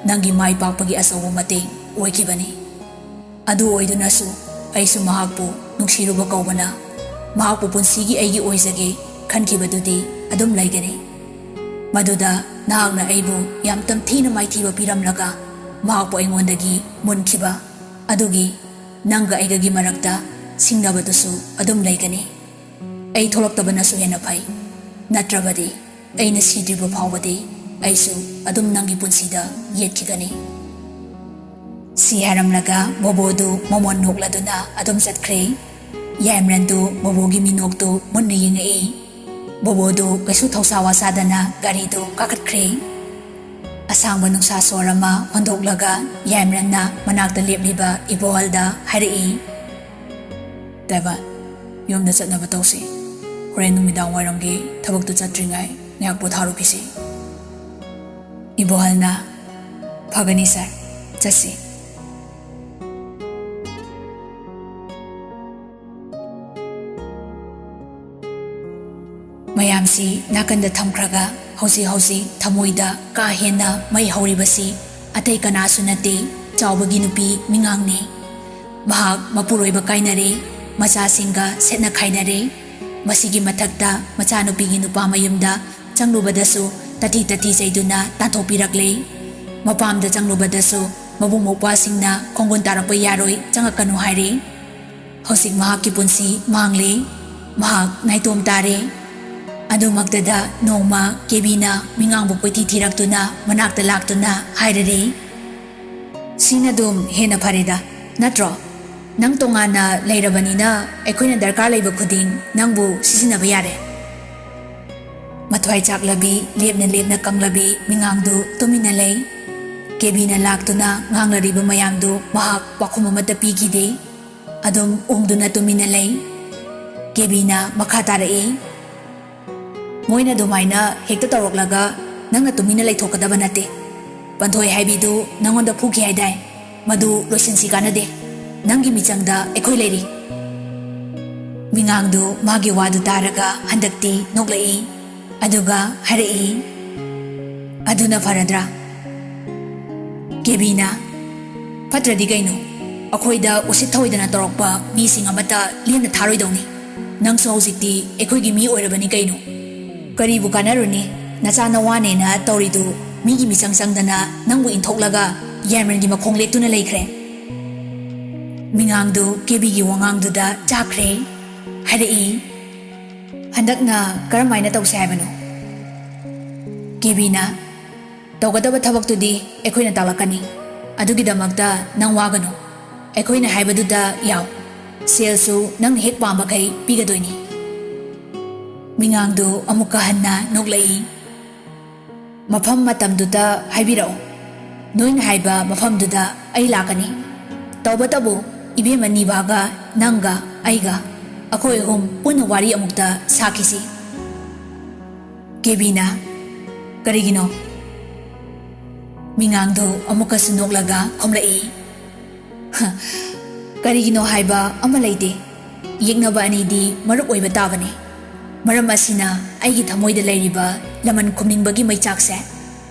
ꯅꯪꯒꯤ ꯃꯥꯏ ꯄꯥꯛꯄꯒꯤ ꯑꯆꯧꯕ ꯃꯇꯦꯡ ꯑꯣꯏꯈꯤꯕꯅꯤ꯫ ꯑꯗꯨ ꯑꯣꯏꯗꯨꯅꯁꯨ ꯑꯩꯁꯨ ꯃꯍꯥꯛꯄꯨ ꯅꯨꯡꯁꯤꯔꯨꯕ ꯀꯧꯕꯅ ꯃꯍꯥꯛꯄꯨ ꯄꯨꯟꯁꯤꯒꯤ ꯑꯩꯒꯤ ꯑꯣꯏꯖꯒꯦ ꯈꯟꯈꯤꯕꯗꯨꯗꯤ ꯑꯗꯨꯝ ꯂꯩꯒꯅꯤ꯫ ꯃꯗꯨꯗ ꯅꯍꯥꯛꯅ ꯑꯩꯕꯨ ꯌꯥꯝ ꯇꯝꯊꯤꯅ ꯃꯥꯏꯊꯤꯕ ꯄꯤꯔꯝꯂꯒ ꯃꯍꯥꯛꯄꯨ ꯑꯩꯉꯣꯟꯗꯒꯤ ꯃꯨꯟꯈꯤꯕ ꯑꯗꯨꯒꯤ ꯅꯪꯒ ꯑꯩꯒꯒꯤ ꯃꯔꯛꯇ ꯁꯤꯡꯅꯕꯗꯨꯁꯨ ꯑꯗꯨꯝ ꯂꯩꯒꯅꯤ꯫ ꯑꯩ ꯊꯣꯛꯂꯛꯇꯕꯅꯁꯨ ꯍꯦꯟꯅ ꯐꯩ, ꯅꯠꯇ꯭ꯔꯕꯗꯤ ꯑꯩꯅ ꯁꯤꯗ꯭ꯔꯤꯕ ꯐꯥꯎꯕꯗꯤ ꯑꯩꯁꯨ ꯑꯗꯨꯝ ꯅꯪꯒꯤ ꯄꯨꯟꯁꯤꯗ ꯌꯦꯠꯈꯤꯒꯅꯤ꯫ ꯁꯤ ꯍꯥꯏꯔꯝꯂꯒ ꯕꯣꯕꯣꯗꯨ ꯃꯃꯣꯟ ꯅꯣꯛꯂꯗꯨꯅ ꯑꯗꯨꯝ ꯆꯠꯈ꯭ꯔꯦ꯫ ꯌꯥꯏꯃꯔꯟꯗꯨ ꯕꯣꯕꯣꯒꯤ ꯃꯤꯅꯣꯛꯇꯨ ꯃꯨꯟꯅ ꯌꯦꯡꯉꯛꯏ꯫ ꯕꯣꯕꯣꯗꯨ ꯀꯩꯁꯨ ꯊꯧꯁꯥ ꯋꯥꯁꯥꯗꯅ ꯒꯥꯔꯤꯗꯨ ꯀꯥꯈꯠꯈ꯭ꯔꯦ꯫ ꯑꯁꯥꯡꯕ ꯅꯨꯡꯁꯥ ꯁꯣꯔ ꯑꯃ ꯍꯣꯟꯗꯣꯛꯂꯒ ꯌꯥꯏꯃꯔꯟꯅ ꯃꯅꯥꯛꯇ ꯂꯦꯞꯂꯤꯕ ꯏꯕꯣꯍꯜꯗ ꯍꯥꯏꯔꯛꯏ, ꯗꯥꯏꯕꯥꯟ, ꯌꯨꯝꯗ ꯆꯠꯅꯕ ꯇꯧꯁꯤ꯫ ꯍꯣꯔꯦꯟ ꯅꯨꯃꯤꯗꯥꯡ ꯋꯥꯏꯔꯝꯒꯤ ꯊꯕꯛꯇꯨ ꯆꯠꯇ꯭ꯔꯤꯉꯥꯏ ꯉꯥꯏꯍꯥꯛ ꯄꯣꯊꯥꯔꯨꯈꯤꯁꯤ꯫ ꯏꯕꯣꯍꯜꯅ, ꯐꯒꯅꯤ ꯁꯥꯔ, ꯆꯠꯁꯤ꯫ ꯃꯌꯥꯝꯁꯤ ꯅꯥꯀꯟꯗ ꯊꯝꯈ꯭ꯔꯒ ꯍꯧꯖꯤꯛ ꯊꯃꯣꯏꯗ ꯀꯥ ꯍꯦꯟꯅ ꯃꯩ ꯍꯧꯔꯤꯕꯁꯤ ꯑꯇꯩ ꯀꯅꯥꯁꯨ ꯅꯠꯇꯦ, ꯆꯥꯎꯕꯒꯤ ꯅꯨꯄꯤ ꯃꯤꯉꯥꯡꯅꯤ꯫ ꯃꯍꯥꯛ ꯃꯄꯨꯔꯣꯏꯕ ꯀꯥꯏꯅꯔꯦ, ꯃꯆꯥꯁꯤꯡꯒ ꯁꯦꯠꯅ ꯈꯥꯏꯅꯔꯦ꯫ ꯃꯁꯤꯒꯤ ꯃꯊꯛꯇ ꯃꯆꯥꯅꯨꯄꯤꯒꯤ ꯅꯨꯄꯥ ꯃꯌꯨꯝꯗ ꯆꯪꯂꯨꯕꯗꯁꯨ ꯇꯥꯊꯤ ꯆꯩꯗꯨꯅ ꯇꯥꯟꯊꯣꯛꯄꯤꯔꯛꯂꯦ꯫ ꯃꯄꯥꯝꯗ ꯆꯪꯂꯨꯕꯗꯁꯨ ꯃꯕꯨꯡ ꯃꯧꯄ꯭ꯋꯥꯁꯤꯡꯅ ꯈꯣꯡꯒꯨꯟ ꯇꯥꯔꯛꯄ ꯌꯥꯔꯣꯏ, ꯆꯪꯉꯛꯀꯅꯨ ꯍꯥꯏꯔꯦ꯫ ꯍꯧꯖꯤꯛ ꯃꯍꯥꯛꯀꯤ ꯄꯨꯟꯁꯤ ꯃꯥꯡꯂꯦ, ꯃꯍꯥꯛ ꯅꯥꯏꯇꯣꯝ ꯇꯥꯔꯦ꯫ ꯑꯗꯨꯃꯛꯇꯗ ꯅꯣꯡꯃ ꯀꯦꯕꯤꯅ ꯃꯤꯉꯥꯡꯕꯨ ꯀꯣꯏꯊꯤ ꯊꯤꯔꯛꯇꯨꯅ ꯃꯅꯥꯛꯇ ꯂꯥꯛꯇꯨꯅ ꯍꯥꯏꯔꯔꯦ, ꯁꯤꯅꯗꯨꯝ ꯍꯦꯟꯅ ꯐꯔꯦꯗ, ꯅꯠꯇ꯭ꯔꯣ? ꯅꯪ ꯇꯣꯉꯥꯟꯅ ꯂꯩꯔꯕꯅꯤꯅ ꯑꯩꯈꯣꯏꯅ ꯗꯔꯀꯥꯔ ꯂꯩꯕ ꯈꯨꯗꯤꯡ ꯅꯪꯕꯨ ꯁꯤꯖꯤꯟꯅꯕ ꯌꯥꯔꯦ꯫ ꯃꯊ꯭ꯋꯥꯏ ꯆꯥꯛꯂꯕꯤ ꯂꯦꯞꯅ ꯀꯪꯂꯕꯤ ꯃꯤꯉꯥꯡꯗꯨ ꯇꯨꯃꯤꯟꯅ ꯂꯩ꯫ ꯀꯦꯕꯤꯅ ꯂꯥꯛꯇꯨꯅ ꯉꯥꯡꯅꯔꯤꯕ ꯃꯌꯥꯝꯗꯨ ꯃꯍꯥꯛ ꯄꯥꯎꯈꯨꯝ ꯑꯃꯠꯇ ꯄꯤꯈꯤꯗꯦ, ꯑꯗꯨꯝ ꯎꯪꯗꯨꯅ ꯇꯨꯃꯤꯟꯅ ꯂꯩ꯫ ꯀꯦꯕꯤꯅ ꯃꯈꯥ ꯇꯥꯔꯛꯏ, ꯃꯣꯏꯅ ꯑꯗꯨꯃꯥꯏꯅ ꯍꯦꯛꯇ ꯇꯧꯔꯛꯂꯒ ꯅꯪꯅ ꯇꯨꯃꯤꯟꯅ ꯂꯩꯊꯣꯛꯀꯗꯕ ꯅꯠꯇꯦ꯫ ꯄꯟꯊꯣꯏ ꯍꯥꯏꯕꯤꯗꯨ ꯅꯪꯉꯣꯟꯗ ꯐꯨꯈꯤ ꯍꯥꯏꯗꯥꯏ, ꯃꯗꯨ ꯂꯣꯏꯁꯤꯟꯁꯤ ꯀꯥꯟꯅꯗꯦ, ꯅꯪꯒꯤ ꯃꯤꯆꯪꯗ ꯑꯩꯈꯣꯏ ꯂꯩꯔꯤ꯫ ꯃꯤꯉꯥꯡꯗꯨ ꯃꯥꯒꯤ ꯋꯥꯗꯨ ꯇꯥꯔꯒ ꯍꯟꯗꯛꯇꯤ ꯅꯣꯛꯂꯛꯏ, ꯑꯗꯨꯒ ꯍꯥꯏꯔꯛꯏ, ꯑꯗꯨꯅ ꯐꯔꯗ꯭ꯔꯥ? ꯀꯦꯕꯤꯅ, ꯐꯠꯇ꯭ꯔꯗꯤ ꯀꯩꯅꯣ, ꯑꯩꯈꯣꯏꯗ ꯎꯁꯤꯠ ꯊꯑꯣꯏꯗꯅ ꯇꯧꯔꯛꯄ ꯃꯤꯁꯤꯡ ꯑꯃꯠꯇ ꯂꯦꯝꯅ ꯊꯥꯔꯣꯏꯗꯧꯅꯤ꯫ ꯅꯪꯁꯨ ꯍꯧꯖꯤꯛꯇꯤ ꯑꯩꯈꯣꯏꯒꯤ ꯃꯤ ꯑꯣꯏꯔꯕꯅꯤ ꯀꯩꯅꯣ꯫ ꯀꯔꯤꯕꯨ ꯀꯥꯟꯅꯔꯨꯅꯤ, ꯅꯆꯥ ꯅꯋꯥꯅꯦꯅ ꯇꯧꯔꯤꯗꯨ ꯃꯤꯒꯤ ꯃꯤꯆꯪ ꯆꯪꯗꯅ ꯅꯪꯕꯨ ꯏꯟꯊꯣꯛꯂꯒ ꯌꯥꯏꯃꯔꯟꯒꯤ ꯃꯈꯣꯡ ꯂꯦꯛꯇꯨꯅ ꯂꯩꯈ꯭ꯔꯦ꯫ ꯃꯤꯉꯥꯡꯗꯨ ꯀꯦꯕꯤꯒꯤ ꯋꯥꯉꯥꯡꯗꯨꯗ ꯆꯥꯛꯈ꯭ꯔꯦ꯫ ꯍꯥꯏꯔꯛꯏ, ꯍꯟꯗꯛꯅ ꯀꯔꯝꯍꯥꯏꯅ ꯇꯧꯁꯦ ꯍꯥꯏꯕꯅꯣ? ꯀꯦꯕꯤꯅ, ꯇꯧꯒꯗꯕ ꯊꯕꯛꯇꯨꯗꯤ ꯑꯩꯈꯣꯏꯅ ꯇꯥꯛꯂꯛꯀꯅꯤ, ꯑꯗꯨꯒꯤꯗꯃꯛꯇ ꯅꯪ ꯋꯥꯒꯅꯨ꯫ ꯑꯩꯈꯣꯏꯅ ꯍꯥꯏꯕꯗꯨꯗ ꯌꯥꯎ, ꯁꯦꯜꯁꯨ ꯅꯪꯅ ꯍꯦꯛ ꯄꯥꯝꯕꯈꯩ ꯄꯤꯒꯗꯣꯏꯅꯤ꯫ ꯃꯤꯉꯥꯡꯗꯨ ꯑꯃꯨꯛꯀ ꯍꯟꯅ ꯅꯣꯛꯂꯛꯏ, ꯃꯐꯝ ꯃꯇꯝꯗꯨꯗ ꯍꯥꯏꯕꯤꯔꯛꯎ, ꯅꯣꯏꯅ ꯍꯥꯏꯕ ꯃꯐꯝꯗꯨꯗ ꯑꯩ ꯂꯥꯛꯀꯅꯤ꯫ ꯇꯧꯕꯇꯕꯨ ꯏꯕꯦꯝꯃ ꯅꯤꯚꯥꯒ ꯅꯪꯒ ꯑꯩꯒ ꯑꯩꯈꯣꯏ ꯑꯍꯨꯝ ꯄꯨꯟꯅ ꯋꯥꯔꯤ ꯑꯃꯨꯛꯇ ꯁꯥꯈꯤꯁꯤ꯫ ꯀꯦꯕꯤꯅ, ꯀꯔꯤꯒꯤꯅꯣ? ꯃꯤꯉꯥꯡꯗꯨ ꯑꯃꯨꯛꯀꯁꯨ ꯅꯣꯛꯂꯒ ꯈꯨꯝꯂꯛꯏ, ꯀꯔꯤꯒꯤꯅꯣ ꯍꯥꯏꯕ ꯑꯃ ꯂꯩꯇꯦ, ꯌꯦꯛꯅꯕ ꯑꯅꯤꯗꯤ ꯃꯔꯨꯞ ꯑꯣꯏꯕ ꯇꯥꯕꯅꯤ꯫ ꯃꯔꯝ ꯑꯁꯤꯅ ꯑꯩꯒꯤ ꯊꯃꯣꯏꯗ ꯂꯩꯔꯤꯕ ꯂꯃꯟ ꯈꯨꯝꯅꯤꯡꯕꯒꯤ ꯃꯩꯆꯥꯛꯁꯦ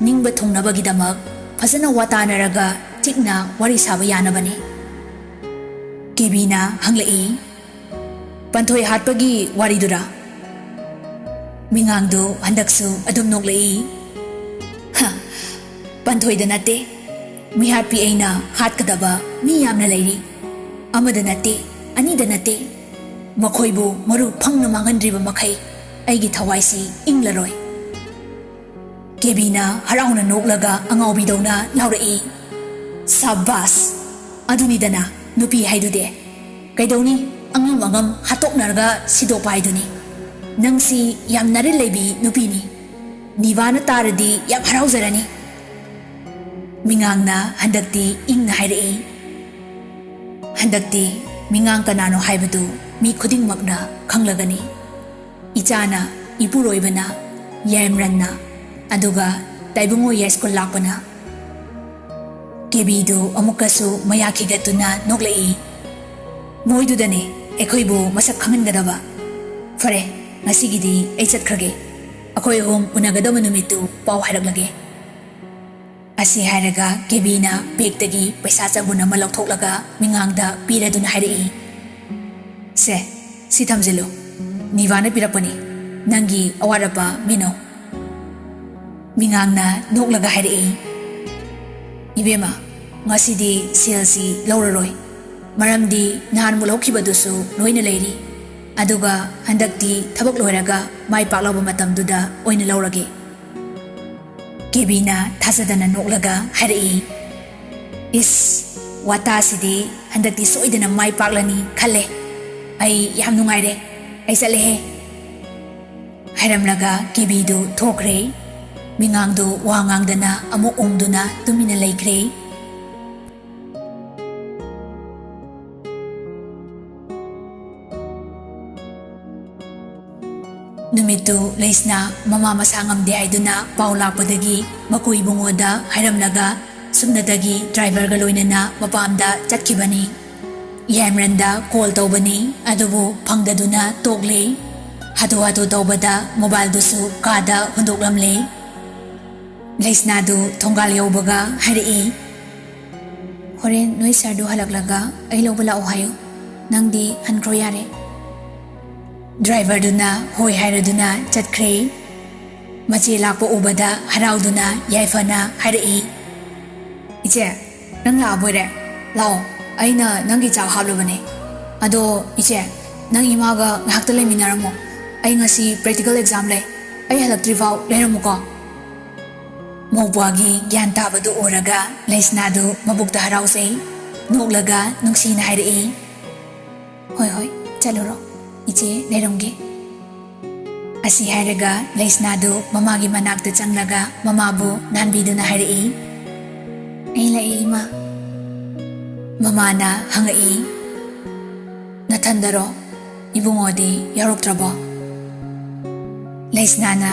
ꯅꯤꯡꯕ ꯊꯨꯡꯅꯕꯒꯤꯗꯃꯛ ꯐꯖꯅ ꯋꯥꯇꯥꯅꯔꯒ ꯆꯤꯛꯅ ꯋꯥꯔꯤ ꯁꯥꯕ ꯌꯥꯅꯕꯅꯤ꯫ ꯀꯦꯕꯤꯅ ꯍꯪꯂꯛꯏ, ꯄꯟꯊꯣꯏ ꯍꯥꯠꯄꯒꯤ ꯋꯥꯔꯤꯗꯨꯔꯥ? ꯃꯤꯉꯥꯡꯗꯨ ꯍꯟꯗꯛꯁꯨ ꯑꯗꯨꯝ ꯅꯣꯛꯂꯛꯏ, ꯄꯟꯊꯣꯏꯗ ꯅꯠꯇꯦ, ꯃꯤꯍꯥꯠꯄꯤ ꯑꯩꯅ ꯍꯥꯠꯀꯗꯕ ꯃꯤ ꯌꯥꯝꯅ ꯂꯩꯔꯤ꯫ ꯑꯃꯗ ꯅꯠꯇꯦ, ꯑꯅꯤꯗ ꯅꯠꯇꯦ, ꯃꯈꯣꯏꯕꯨ ꯃꯔꯨ ꯐꯪꯅ ꯃꯥꯡꯍꯟꯗ꯭ꯔꯤꯕ ꯃꯈꯩ ꯑꯩꯒꯤ ꯊꯋꯥꯏꯁꯤ ꯏꯪꯂꯔꯣꯏ꯫ ꯀꯦꯕꯤꯅ ꯍꯔꯥꯎꯅ ꯅꯣꯛꯂꯒ ꯑꯉꯥꯎꯕꯤꯗꯧꯅ ꯂꯥꯎꯔꯛꯏ꯫ ꯁꯥꯕꯥꯁ! ꯑꯗꯨꯅꯤꯗꯅ ꯅꯨꯄꯤ ꯍꯥꯏꯗꯨꯗꯤ꯫ ꯀꯩꯗꯧꯅꯤ ꯑꯉꯝ ꯑꯉꯝ ꯍꯥꯠꯇꯣꯛꯅꯔꯒ ꯁꯤꯗꯣꯛꯄ ꯍꯥꯏꯗꯨꯅꯤ꯫ ꯅꯪꯁꯤ ꯌꯥꯝ ꯅꯔꯦꯜ ꯂꯩꯕꯤ ꯅꯨꯄꯤꯅꯤ꯫ ꯅꯤꯚꯥꯅ ꯇꯥꯔꯗꯤ ꯌꯥꯝ ꯍꯔꯥꯎꯖꯔꯅꯤ꯫ ꯃꯤꯉꯥꯡꯅ ꯍꯟꯗꯛꯇꯤ ꯏꯪꯅ ꯍꯥꯏꯔꯛꯏ꯫ ꯍꯟꯗꯛꯇꯤ ꯃꯤꯉꯥꯡ ꯀꯅꯥꯅꯣ ꯍꯥꯏꯕꯗꯨ ꯃꯤ ꯈꯨꯗꯤꯡꯃꯛꯅ ꯈꯪꯂꯒꯅꯤ꯫ ꯏꯆꯥꯅ ꯏꯄꯨꯔꯣꯏꯕꯅ ꯌꯥꯏꯃꯔꯟꯅ ꯑꯗꯨꯒ ꯇꯥꯏꯕꯨꯡꯉꯣ ꯌꯥꯏꯁ꯭ꯀꯨꯜ ꯂꯥꯛꯄꯅ꯫ ꯀꯦꯕꯤꯗꯨ ꯑꯃꯨꯛꯀꯁꯨ ꯃꯌꯥ ꯈꯤꯒꯠꯇꯨꯅ ꯅꯣꯛꯂꯛꯏ꯫ ꯃꯣꯏꯗꯨꯗꯅꯦ ꯑꯩꯈꯣꯏꯕꯨ ꯃꯁꯛ ꯈꯪꯍꯟꯒꯗꯕ꯫ ꯐꯔꯦ, ꯉꯁꯤꯒꯤꯗꯤ ꯑꯩ ꯆꯠꯈ꯭ꯔꯒꯦ꯫ ꯑꯩꯈꯣꯏ ꯑꯍꯨꯝ ꯎꯅꯒꯗꯕ ꯅꯨꯃꯤꯠꯇꯨ ꯄꯥꯎ ꯍꯥꯏꯔꯛꯂꯒꯦ꯫ ꯑꯁꯤ ꯍꯥꯏꯔꯒ ꯀꯦꯕꯤꯅ ꯕꯦꯒꯇꯒꯤ ꯄꯩꯁꯥ ꯆꯕꯨꯟ ꯑꯃ ꯂꯧꯊꯣꯛꯂꯒ ꯃꯤꯉꯥꯡꯗ ꯄꯤꯔꯗꯨꯅ ꯍꯥꯏꯔꯛꯏ꯫ ꯁꯦ, ꯁꯤ ꯊꯝꯖꯤꯜꯂꯨ꯫ ꯅꯤꯚꯥꯅ ꯄꯤꯔꯛꯄꯅꯤ꯫ ꯅꯪꯒꯤ ꯑꯋꯥꯠ ꯑꯄꯥ ꯃꯦꯟꯅꯧ꯫ ꯃꯤꯉꯥꯡꯅ ꯅꯣꯛꯂꯒ ꯍꯥꯏꯔꯛꯏ꯫ ꯏꯕꯦꯝꯃ, ꯉꯁꯤꯗꯤ ꯁꯦꯜꯁꯤ ꯂꯧꯔꯔꯣꯏ꯫ ꯃꯔꯝꯗꯤ ꯅꯍꯥꯟꯃꯨꯛ ꯂꯧꯈꯤꯕꯗꯨꯁꯨ ꯂꯣꯏꯅ ꯂꯩꯔꯤ꯫ ꯑꯗꯨꯒ ꯍꯟꯗꯛꯇꯤ ꯊꯕꯛ ꯂꯣꯏꯔꯒ ꯃꯥꯏ ꯄꯥꯛꯂꯕ ꯃꯇꯝꯗꯨꯗ ꯑꯣꯏꯅ ꯂꯧꯔꯒꯦ꯫ ꯀꯦꯕꯤꯅ ꯊꯥꯖꯗꯅ ꯅꯣꯛꯂꯒ ꯍꯥꯏꯔꯛꯏ꯫ ꯏꯁ, ꯋꯥꯇꯥꯁꯤꯗꯤ ꯍꯟꯗꯛꯇꯤ ꯁꯣꯏꯗꯅ ꯃꯥꯏ ꯄꯥꯛꯂꯅꯤ ꯈꯜꯂꯦ꯫ ꯑꯩ ꯌꯥꯝ ꯅꯨꯡꯉꯥꯏꯔꯦ꯫ ꯑꯩ ꯆꯠꯂꯦꯍꯦ꯫ ꯍꯥꯏꯔꯝꯂꯒ ꯀꯦꯕꯤꯗꯨ ꯊꯣꯛꯈ꯭ꯔꯦ꯫ ꯃꯤꯉꯥꯡꯗꯨ ꯋꯥ ꯉꯥꯡꯗꯅ ꯑꯃꯨꯛ ꯎꯪꯗꯨꯅ ꯇꯨꯃꯤꯟꯅ ꯂꯩꯈ꯭ꯔꯦ꯫ ꯅꯨꯃꯤꯠꯇꯨ ꯂꯩꯁꯅ ꯃꯃꯥ ꯃꯁꯥ ꯉꯝꯗꯦ ꯍꯥꯏꯗꯨꯅ ꯄꯥꯎ ꯂꯥꯛꯄꯗꯒꯤ ꯃꯀꯨ ꯏꯕꯨꯡꯉꯣꯗ ꯍꯥꯏꯔꯝꯂꯒ ꯁꯨꯞꯅꯇꯒꯤ ꯗ꯭ꯔꯥꯏꯚꯔꯒ ꯂꯣꯏꯅꯅ ꯃꯄꯥꯝꯗ ꯆꯠꯈꯤꯕꯅꯤ꯫ ꯌꯥꯏꯃꯔꯟꯗ ꯀꯣꯜ ꯇꯧꯕꯅꯤ, ꯑꯗꯨꯕꯨ ꯐꯪꯗꯗꯨꯅ ꯇꯣꯛꯂꯦ꯫ ꯍꯥꯊꯨ ꯍꯥꯊꯨ ꯇꯧꯕꯗ ꯃꯣꯕꯥꯏꯜꯗꯨꯁꯨ ꯀꯥꯗ ꯍꯨꯟꯗꯣꯛꯂꯝꯂꯦ꯫ ꯂꯩꯁꯅꯥꯗꯨ ꯊꯣꯡꯒꯥꯜ ꯌꯧꯕꯒ ꯍꯥꯏꯔꯛꯏ꯫ ꯍꯣꯔꯦꯟ ꯅꯣꯏ ꯁꯥꯔꯗꯨ ꯍꯜꯂꯛꯂꯒ ꯑꯩ ꯂꯧꯕ ꯂꯥꯛꯑꯣ ꯍꯥꯏꯌꯨ꯫ ꯅꯪꯗꯤ ꯍꯟꯈ꯭ꯔꯣ ꯌꯥꯔꯦ꯫ ꯗ꯭ꯔꯥꯏꯚꯔꯗꯨꯅ ꯍꯣꯏ ꯍꯥꯏꯔꯗꯨꯅ ꯆꯠꯈ꯭ꯔꯦ꯫ ꯃꯆꯦ ꯂꯥꯛꯄ ꯎꯕꯗ ꯍꯔꯥꯎꯗꯨꯅ ꯌꯥꯏꯐꯅ ꯍꯥꯏꯔꯛꯏ꯫ ꯏꯆꯦ, ꯅꯪ ꯂꯥꯛꯑꯕꯣꯏꯔꯦ? ꯂꯥꯛꯑꯣ, ꯑꯩꯅ ꯅꯪꯒꯤ ꯆꯥꯛ ꯍꯥꯞꯂꯕꯅꯦ꯫ ꯑꯗꯣ ꯏꯆꯦ, ꯅꯪ ꯏꯃꯥꯒ ꯉꯥꯏꯍꯥꯛꯇ ꯂꯩꯃꯤꯟꯅꯔꯝꯃꯣ꯫ ꯑꯩ ꯉꯁꯤ ꯄ꯭ꯔꯦꯛꯇꯤꯀꯦꯜ ꯑꯦꯛꯖꯥꯝ ꯂꯩ꯫ ꯑꯩ ꯍꯜꯂꯛꯇ꯭ꯔꯤꯐꯥꯎ ꯂꯩꯔꯝꯃꯨꯀꯣ꯫ ꯃꯧꯄ꯭ꯋꯥꯒꯤ ꯒ꯭ꯌꯥꯟ ꯇꯥꯕꯗꯨ ꯎꯔꯒ ꯂꯩꯁꯅꯥꯗꯨ ꯃꯕꯨꯛꯇ ꯍꯔꯥꯎꯖꯩ꯫ ꯅꯣꯛꯂꯒ ꯅꯨꯡꯁꯤꯅ ꯍꯥꯏꯔꯛꯏ꯫ ꯍꯣꯏ ꯍꯣꯏ, ꯆꯠꯂꯨꯔꯣ꯫ ꯏꯆꯦ ꯂꯩꯔꯝꯒꯦ꯫ ꯑꯁꯤ ꯍꯥꯏꯔꯒ ꯂꯩꯁꯅꯥꯗꯨ ꯃꯃꯥꯒꯤ ꯃꯅꯥꯛꯇ ꯆꯪꯂꯒ ꯃꯃꯥꯕꯨ ꯅꯥꯟꯕꯤꯗꯨꯅ ꯍꯥꯏꯔꯛꯏ꯫ ꯑꯩ ꯂꯥꯛꯑꯦ ꯏꯃꯥ꯫ ꯃꯃꯥꯅ ꯍꯪꯉꯛꯏ꯫ ꯅꯊꯟꯗꯔꯣ? ꯏꯕꯨꯡꯉꯣꯗꯤ ꯌꯥꯎꯔꯛꯇ꯭ꯔꯕꯣ? ꯂꯩꯁꯅꯥꯅ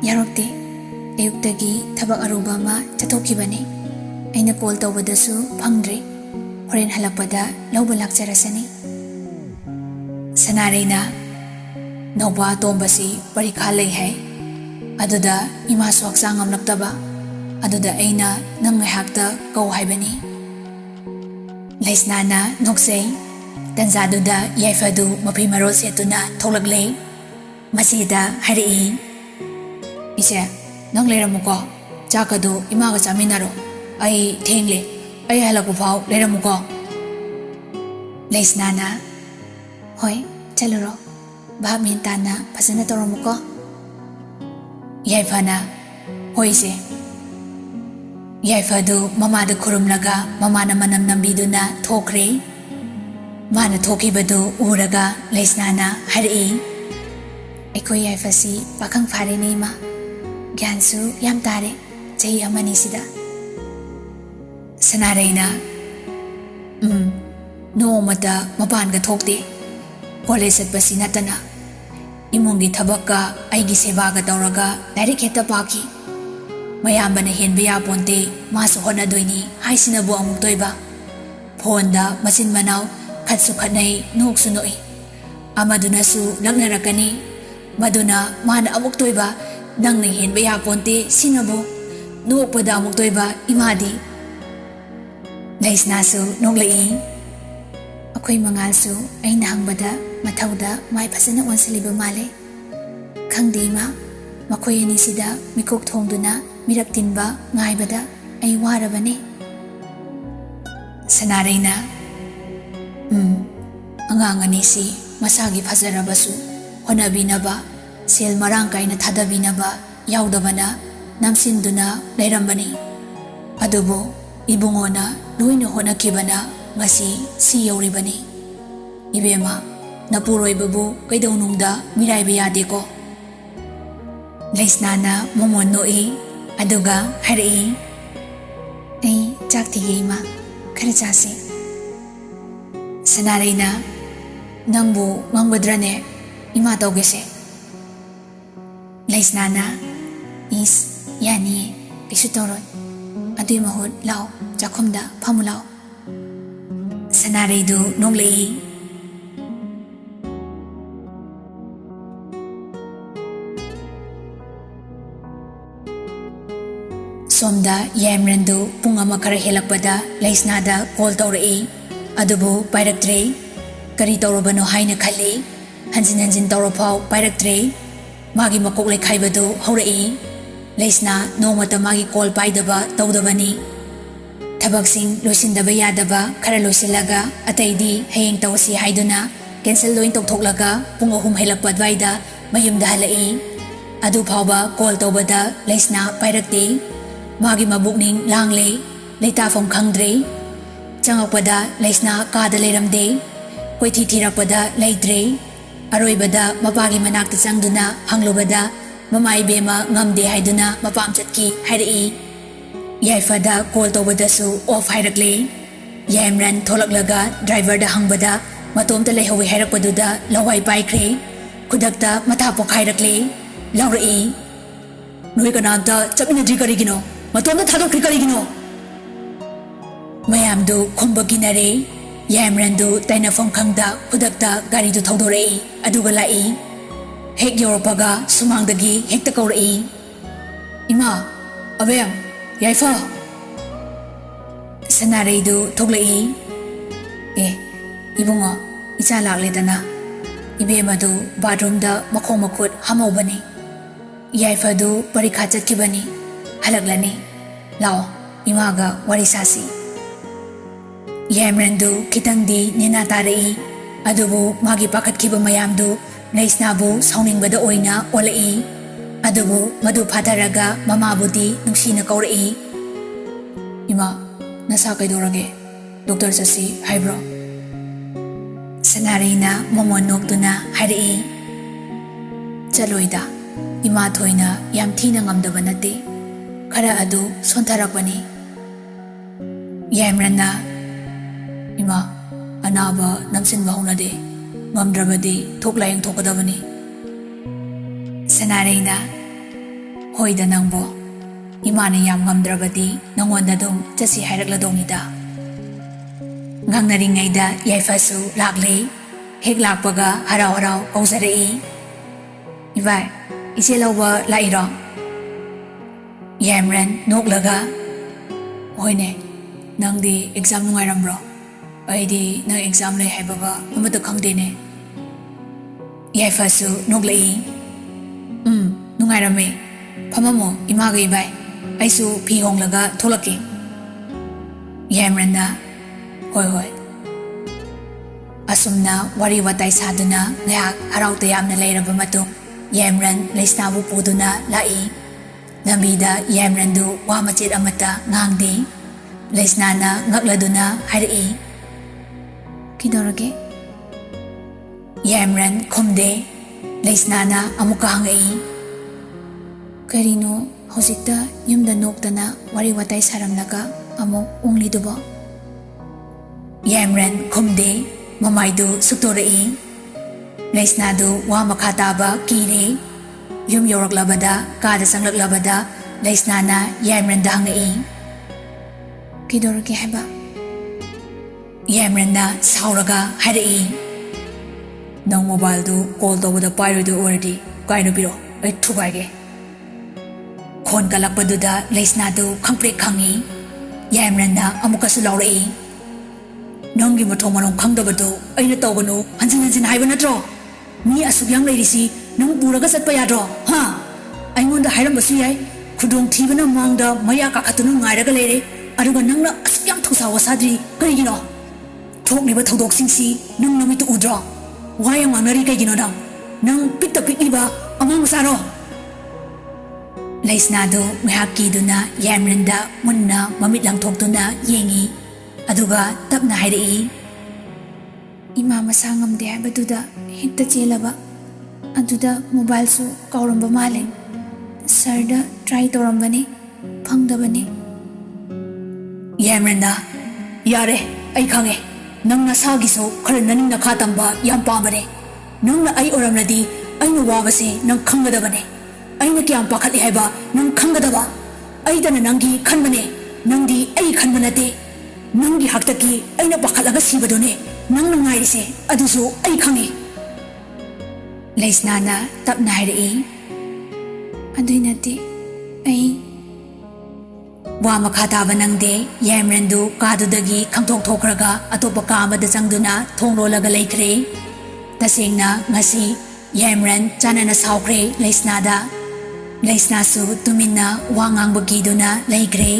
ꯌꯥꯎꯔꯛꯇꯦ꯫ ꯑꯌꯨꯛꯇꯒꯤ ꯊꯕꯛ ꯑꯔꯨꯕ ꯑꯃ ꯆꯠꯊꯣꯛꯈꯤꯕꯅꯤ꯫ ꯑꯩꯅ ꯀꯣꯜ ꯇꯧꯕꯗꯁꯨ ꯐꯪꯗ꯭ꯔꯤ꯫ ꯍꯣꯔꯦꯟ ꯍꯜꯂꯛꯄꯗ ꯂꯧꯕ ꯂꯥꯛꯆꯔꯁꯅꯤ꯫ ꯁꯅꯥꯔꯩꯅ ꯅꯧꯕ ꯑꯇꯣꯝꯕꯁꯤ ꯄꯔꯤꯈꯥ ꯂꯩ ꯍꯥꯏ꯫ ꯑꯗꯨꯗ ꯏꯃꯥꯁꯨ ꯍꯛꯆꯥꯡ ꯉꯝꯂꯛꯇꯕ꯫ ꯑꯗꯨꯗ ꯑꯩꯅ ꯅꯪ ꯉꯥꯏꯍꯥꯛꯇ ꯀꯧ ꯍꯥꯏꯕꯅꯤ꯫ ꯂꯩꯁꯅꯥꯅ ꯅꯣꯛꯆꯩ꯫ ꯇꯟꯖꯥꯗꯨꯗ ꯌꯥꯏꯐꯗꯨ ꯃꯐꯤ ꯃꯔꯣꯜ ꯁꯦꯠꯇꯨꯅ ꯊꯣꯛꯂꯛꯂꯦ꯫ ꯃꯆꯦꯗ ꯍꯥꯏꯔꯛꯏ꯫ ꯏꯆꯦ, ꯅꯪ ꯂꯩꯔꯝꯃꯨꯀꯣ꯫ ꯆꯥꯛꯀꯗꯨ ꯏꯃꯥꯒ ꯆꯥꯃꯤꯟꯅꯔꯣ꯫ ꯑꯩ ꯊꯦꯡꯂꯦ꯫ ꯑꯩ ꯍꯜꯂꯛꯄ ꯐꯥꯎ ꯂꯩꯔꯝꯃꯨꯀꯣ꯫ ꯂꯩꯁꯅꯥꯅ ꯍꯣꯏ, ꯆꯠꯂꯨꯔꯣ꯫ ꯚꯥꯞ ꯃꯦꯟ ꯇꯥꯅ ꯐꯖꯅ ꯇꯧꯔꯝꯃꯨꯀꯣ꯫ ꯌꯥꯏꯐꯅ ꯍꯣꯏ ꯏꯆꯦ꯫ ꯌꯥꯏꯐꯗꯨ ꯃꯃꯥꯗ ꯈꯨꯔꯨꯝꯂꯒ ꯃꯃꯥꯅ ꯃꯅꯝ ꯅꯝꯕꯤꯗꯨꯅ ꯊꯣꯛꯈ꯭ꯔꯦ꯫ ꯃꯥꯅ ꯊꯣꯛꯈꯤꯕꯗꯨ ꯎꯔꯒ ꯂꯩꯁꯅꯥꯅ ꯍꯥꯏꯔꯛꯏ꯫ ꯑꯩꯈꯣꯏ ꯌꯥꯏꯐꯁꯤ ꯄꯥꯈꯪ ꯐꯥꯔꯦꯅꯦ ꯏꯃꯥ꯫ ꯒ꯭ꯌꯥꯟꯁꯨ ꯌꯥꯝ ꯇꯥꯔꯦ ꯆꯍꯤ ꯑꯃꯅꯤꯁꯤꯗ꯫ ꯁꯅꯥꯔꯩꯅ ꯅꯣꯡꯃꯇ ꯃꯄꯥꯟꯒ ꯊꯣꯛꯇꯦ꯫ ꯀꯣꯂꯦꯖ ꯆꯠꯄꯁꯤ ꯅꯠꯇꯅ ꯏꯃꯨꯡꯒꯤ ꯊꯕꯛꯀ ꯑꯩꯒꯤ ꯁꯦꯕꯥꯒ ꯇꯧꯔꯒ ꯂꯥꯏꯔꯤꯛ ꯍꯦꯛꯇ ꯄꯥꯈꯤ꯫ ꯃꯌꯥꯝꯕꯅ ꯍꯦꯟꯕ ꯌꯥꯄꯣꯟꯇꯦ, ꯃꯥꯁꯨ ꯍꯣꯠꯅꯗꯣꯏꯅꯤ ꯍꯥꯏꯁꯤꯅꯕꯨ ꯑꯃꯨꯛ ꯇꯣꯏꯕ꯫ ꯐꯣꯟꯗ ꯃꯆꯤꯟ ꯃꯅꯥꯎ ꯈꯠꯁꯨ ꯈꯠꯅꯩ, ꯅꯣꯛꯁꯨ ꯅꯣꯛꯏ꯫ ꯑꯃꯗꯨꯅꯁꯨ ꯂꯛꯅꯔꯛꯀꯅꯤ꯫ ꯃꯗꯨꯅ ꯃꯥꯅ ꯑꯃꯨꯛ ꯇꯣꯏꯕ, ꯅꯪꯅ ꯍꯦꯟꯕ ꯌꯥꯄꯣꯟꯇꯦ ꯁꯤꯅꯕꯨ꯫ ꯅꯣꯛꯄꯗ ꯑꯃꯨꯛ ꯇꯣꯏꯕ ꯏꯃꯥꯗꯤ꯫ ꯂꯩꯁꯅꯥꯁꯨ ꯅꯣꯛꯂꯛꯏ꯫ ꯑꯩꯈꯣꯏ ꯃꯉꯥꯜꯁꯨ ꯑꯩꯅ ꯍꯪꯕꯗ ꯃꯊꯧꯗ ꯃꯥꯏ ꯐꯖꯅ ꯑꯣꯟꯁꯤꯜꯂꯤꯕ ꯃꯥꯜꯂꯦ꯫ ꯈꯪꯗꯦ ꯏꯃꯥ, ꯃꯈꯣꯏ ꯑꯅꯤꯁꯤꯗ ꯃꯤꯀꯣꯛ ꯊꯣꯡꯗꯨꯅ ꯃꯤꯔꯛ ꯇꯤꯟꯕ ꯉꯥꯏꯕꯗ ꯑꯩ ꯋꯥꯔꯕꯅꯤ꯫ ꯁꯅꯥꯔꯩꯅ ꯑꯉꯥꯡ ꯑꯅꯤꯁꯤ ꯃꯁꯥꯒꯤ ꯐꯖꯔꯕꯁꯨ ꯍꯣꯠꯅꯕꯤꯅꯕ ꯁꯦꯜ ꯃꯔꯥꯡ ꯀꯥꯏꯅ ꯊꯥꯗꯕꯤꯅꯕ ꯌꯥꯎꯗꯕꯅ ꯅꯝꯁꯤꯟꯗꯨꯅ ꯂꯩꯔꯝꯕꯅꯤ ꯑꯗꯨꯕꯨ ꯏꯕꯨꯡꯉꯣꯅ ꯂꯣꯏꯅ ꯍꯣꯠꯅꯈꯤꯕꯅ ꯉꯁꯤ ꯁꯤ ꯌꯧꯔꯤꯕꯅꯤ 이베마 나쁘로이부부 그이동농다 미라이비 야데고 레이스나나 모모노이 아두가 하르이 에이 짝티게이마 그러자시 사나레이나 낭부 왕부드라네 이마 도게세 레이스나나 이스 야니 이슈토로이 아두이 마훗 라오 자콤다 파물라오 사나레이도 농레이 ꯁꯣꯝꯗ ꯌꯥꯏꯃꯔꯟꯗꯨ ꯄꯨꯡ ꯑꯃ ꯈꯔ ꯍꯦꯜꯂꯛꯄꯗ ꯂꯩꯁꯅꯥꯗ ꯀꯣꯜ ꯇꯧꯔꯛꯏ ꯑꯗꯨꯕꯨ ꯄꯥꯏꯔꯛꯇ꯭ꯔꯦ ꯀꯔꯤ ꯇꯧꯔꯕꯅꯣ ꯍꯥꯏꯅ ꯈꯜꯂꯤ ꯍꯟꯖꯤꯟ ꯍꯟꯖꯤꯟ ꯇꯧꯔꯐꯥꯎ ꯄꯥꯏꯔꯛꯇ꯭ꯔꯦ ꯃꯥꯒꯤ ꯃꯀꯣꯛ ꯂꯩꯈꯥꯏꯕꯗꯨ ꯍꯧꯔꯛꯏ ꯂꯩꯁꯅꯥ ꯅꯣꯡꯃꯇ ꯃꯥꯒꯤ ꯀꯣꯜ ꯄꯥꯏꯗꯕ ꯇꯧꯗꯕꯅꯤ ꯊꯕꯛꯁꯤꯡ ꯂꯣꯏꯁꯤꯟꯗꯕ ꯌꯥꯗꯕ ꯈꯔ ꯂꯣꯏꯁꯤꯜꯂꯒ ꯑꯇꯩꯗꯤ ꯍꯌꯦꯡ ꯇꯧꯁꯤ ꯍꯥꯏꯗꯨꯅ ꯀꯦꯟꯁꯦꯜ ꯂꯣꯏ ꯇꯧꯊꯣꯛꯂꯒ ꯄꯨꯡ 3 ꯍꯦꯜꯂꯛꯄ ꯑꯗꯨꯋꯥꯏꯗ ꯃꯌꯨꯝꯗ ꯍꯜꯂꯛꯏ ꯑꯗꯨ ꯐꯥꯎꯕ ꯀꯣꯜ ꯇꯧꯕꯗ ꯂꯩꯁꯅꯥ ꯄꯥꯏꯔꯛꯇꯦ ꯃꯥꯒꯤ ꯃꯕꯨꯛꯅꯤꯡ ꯂꯥꯡꯂꯦ ꯂꯩꯇꯥꯐꯝ ꯈꯪꯗ꯭ꯔꯦ ꯆꯪꯉꯛꯄꯗ ꯂꯩꯁꯅꯥ ꯀꯥꯗ ꯂꯩꯔꯝꯗꯦ ꯀꯣꯏꯊꯤ ꯊꯤꯔꯛꯄꯗ ꯂꯩꯇ꯭ꯔꯦ ꯑꯔꯣꯏꯕꯗ ꯃꯄꯥꯒꯤ ꯃꯅꯥꯛꯇ ꯆꯪꯗꯨꯅ ꯍꯪꯂꯨꯕꯗ ꯃꯃꯥ ꯏꯕꯦꯝꯃ ꯉꯝꯗꯦ ꯍꯥꯏꯗꯨꯅ ꯃꯄꯥꯝ ꯆꯠꯈꯤ ꯍꯥꯏꯔꯛꯏ ꯌꯥꯏꯐꯗ ꯀꯣꯜ ꯇꯧꯕꯗꯁꯨ ꯑꯣꯐ ꯍꯥꯏꯔꯛꯂꯦ ꯌꯥꯏꯃꯔꯟ ꯊꯣꯛꯂꯛꯂꯒ ꯗ꯭ꯔꯥꯏꯚꯔꯗ ꯍꯪꯕꯗ ꯃꯇꯣꯝꯇ ꯂꯩꯍꯧꯏ ꯍꯥꯏꯔꯛꯄꯗꯨꯗ ꯂꯋꯥꯏ ꯄꯥꯏꯈ꯭ꯔꯦ ꯈꯨꯗꯛꯇ ꯃꯊꯥ ꯄꯣꯛꯈꯥꯏꯔꯛꯂꯦ ꯂꯥꯎꯔꯛꯏ ꯅꯣꯏ ꯀꯅꯥꯝꯇ ꯆꯠꯃꯤꯟꯅꯗ꯭ꯔꯤ ꯀꯔꯤꯒꯤꯅꯣ ꯃꯇꯣꯝꯇ ꯊꯥꯗꯣꯛꯈ꯭ꯔꯤ ꯀꯔꯤꯒꯤꯅꯣ ꯃꯌꯥꯝꯗꯨ ꯈꯨꯝꯕ ꯀꯤꯅꯔꯦ ꯌꯥꯏꯃꯔꯟꯗꯨ ꯇꯩꯅꯐꯝ ꯈꯪꯗ ꯈꯨꯗꯛꯇ ꯒꯥꯔꯤꯗꯨ ꯊꯧꯗꯣꯔꯛꯏ ꯑꯗꯨꯒ ꯂꯥꯛꯏ ꯍꯦꯛ ꯌꯧꯔꯛꯄꯒ ꯁꯨꯃꯥꯡꯗꯒꯤ ꯍꯦꯛꯇ ꯀꯧꯔꯛꯏ ꯏꯃꯥ ꯑꯕꯦꯝ ꯌꯥꯏꯐ ꯁꯅꯥꯔꯩꯗꯨ ꯊꯣꯛꯂꯛꯏ 이봉아 이자 ꯂꯥꯛꯂꯦꯗꯅ 이베마도 바throomꯗ ꯃꯈꯣꯡ ꯃꯈꯨꯠ ꯍꯥꯝꯍꯧꯕꯅꯤ ꯌꯥꯏꯐꯗꯨ ꯄꯔꯤꯈꯥ ꯆꯠꯈꯤꯕꯅꯤ ꯍꯜꯂꯛꯂꯅꯤ ꯂꯥꯛꯑꯣ ꯏꯃꯥꯒ ꯋꯥꯔꯤ ꯁꯥꯁꯤ ꯌꯥꯏꯃꯔꯟꯗꯨ ꯈꯤꯇꯪꯗꯤ ꯅꯦꯅꯥ ꯇꯥꯔꯛꯏ ꯑꯗꯨꯕꯨ ꯃꯥꯒꯤ ꯄꯥꯈꯠꯈꯤꯕ ꯃꯌꯥꯝꯗꯨ ꯂꯩꯁꯅꯥꯕꯨ ꯁꯥꯎꯅꯤꯡꯕꯗ ꯑꯣꯏꯅ ꯑꯣꯜꯂꯛꯏ ꯑꯗꯨꯕꯨ ꯃꯗꯨ ꯐꯥꯊꯔꯒ ꯃꯃꯥꯕꯨꯗꯤ ꯅꯨꯡꯁꯤꯅ ꯀꯧꯔꯛꯏ ꯏꯃꯥ ꯅꯁꯥ ꯀꯩꯗꯧꯔꯒꯦ ꯗꯣꯛꯇꯔ ꯆꯠꯁꯤ ꯍꯥꯏꯕ꯭ꯔꯣ ꯁꯅꯥꯔꯩꯅ ꯃꯣꯃꯣꯟ ꯅꯣꯛꯇꯨꯅ ꯍꯥꯏꯔꯛꯏ ꯆꯠꯂꯣꯏꯗ 이마 ꯊꯣꯏꯅ ꯌꯥꯝ ꯊꯤꯅ ꯉꯝꯗꯕ ꯅꯠꯇꯦ ꯈꯔ ꯑꯗꯨ ꯁꯣꯟꯊꯔꯛꯄꯅꯤ ꯌꯥꯏꯃꯔꯟꯅ 이마 ꯑꯅꯥꯕ ꯅꯝꯁꯤꯟꯕ ꯍꯧꯅꯗꯦ ꯉꯝꯗ꯭ꯔꯕꯗꯤ ꯊꯣꯛ ꯂꯥꯌꯦꯡ ꯊꯣꯛꯀꯗꯕꯅꯤ ꯁꯅꯥꯔꯩꯅ ꯍꯣꯏꯗ ꯅꯪꯕꯣ 이마ꯅ ꯌꯥꯝ ꯉꯝꯗ꯭ꯔꯕꯗꯤ ꯅꯉꯣꯟꯗ ꯑꯗꯨꯝ ꯆꯠꯁꯤ ꯍꯥꯏꯔꯛꯂꯗꯧꯅꯤꯗ ꯉꯥꯡꯅꯔꯤꯉꯩꯗ ꯌꯥꯏꯐꯁꯨ ꯂꯥꯛꯂꯦ ꯍꯦꯛ ꯂꯥꯛꯄꯒ ꯍꯔꯥꯎ ꯍꯔꯥꯎ ꯀꯧꯖꯔꯛꯏ 이발 이제 लौबा लाइरो यामरन नोकलगा होइने नंगदी एग्जाम नुंगाइरम्ब्रो अइदी न एग्जाम ले हाइबगा अमत खंगदेने याइफासु नोकलई नुंगाइरमे फममो इमागा इबाय आइसु फी होंगलगा थोलके यामरनना होय होय असुमना वारी वाताई सादुना ngyak haraute yamna leiraba matung यामरन लेस्नाबु पुदुना लाई लंबीदा यामरनदु वा मचेत अमता ngang लेस्नाना ngakladuna हाइरई किदोरगे यामरन खुमदे लेस्नाना अमुका हंगई करिनो हौजिकता युमदा नोक्तना वारी वाताई सारमलगा अमुक उंगलिदुबो यामरन खुमदे ममाइदु सुक्तोरई लेस्नादु वा मखा ताबा कीरे युम यौरक्लबदा कादा संलक्लबदा लेस्नाना यामरनदा हंगई किदोरगे हाइबा यामरनना साउरगा हाइरई नंग मोबाइलदु कॉल तौबदा पाइरोदु ओरदी काइनो बिरो अइ थुगाइगे खोन कलक्पदुदा लेस्नादु खंप्रे खंगी यामरनना अमुकसु लौरई नंगी मथों मरों खंगदबदु अइना तौगनु हंजिन हंजिन हाइबा नत्रो मी असुग्यांग लेरिसी नंग पुरगा चटपा याद्रो हा अइंगोंदा हाइरमबसु याय खुदोंग थीबना मांगदा मया काखतुनु ngairaga लेरे अरुगा नंगना असुग्यांग थौसा वसाद्री करिगिनो थोकलिबा थौदोकसिंगसी नंग नमितु उद्रो Why ang nari kay gino nang pita pikliba amang masaro. Laisnado mahakiduna Yamranda munna mamit lang thokduna yengi aduga tapna hairi. Ima masa ngamde haibatuda hekta chelaba aduda mobile su kauramba male. Sarda try torambani phangdabani. Yamranda yare ai khange nang nasagi so khar naning na khatamba yam pamane nang na ai oramnadi ai no wabase nang khangadabane ai na kyam pakhali haiba nang khangadaba ai dana nangi khanmane nangdi ai khanmanate nangi haktaki ai na pakhalaga sibadone nang nangaise adusu ai khange. Laisnana tapna hairi aduinati ai wa makha taba nangde Yamrandu kadudagi khangthok thokraga atopa ka amada changduna thongrolaga laikre. Tasengna ngasi Yamran chanana saukre Laisnada. Laisna su tuminna wa ngangbagiduna laikre.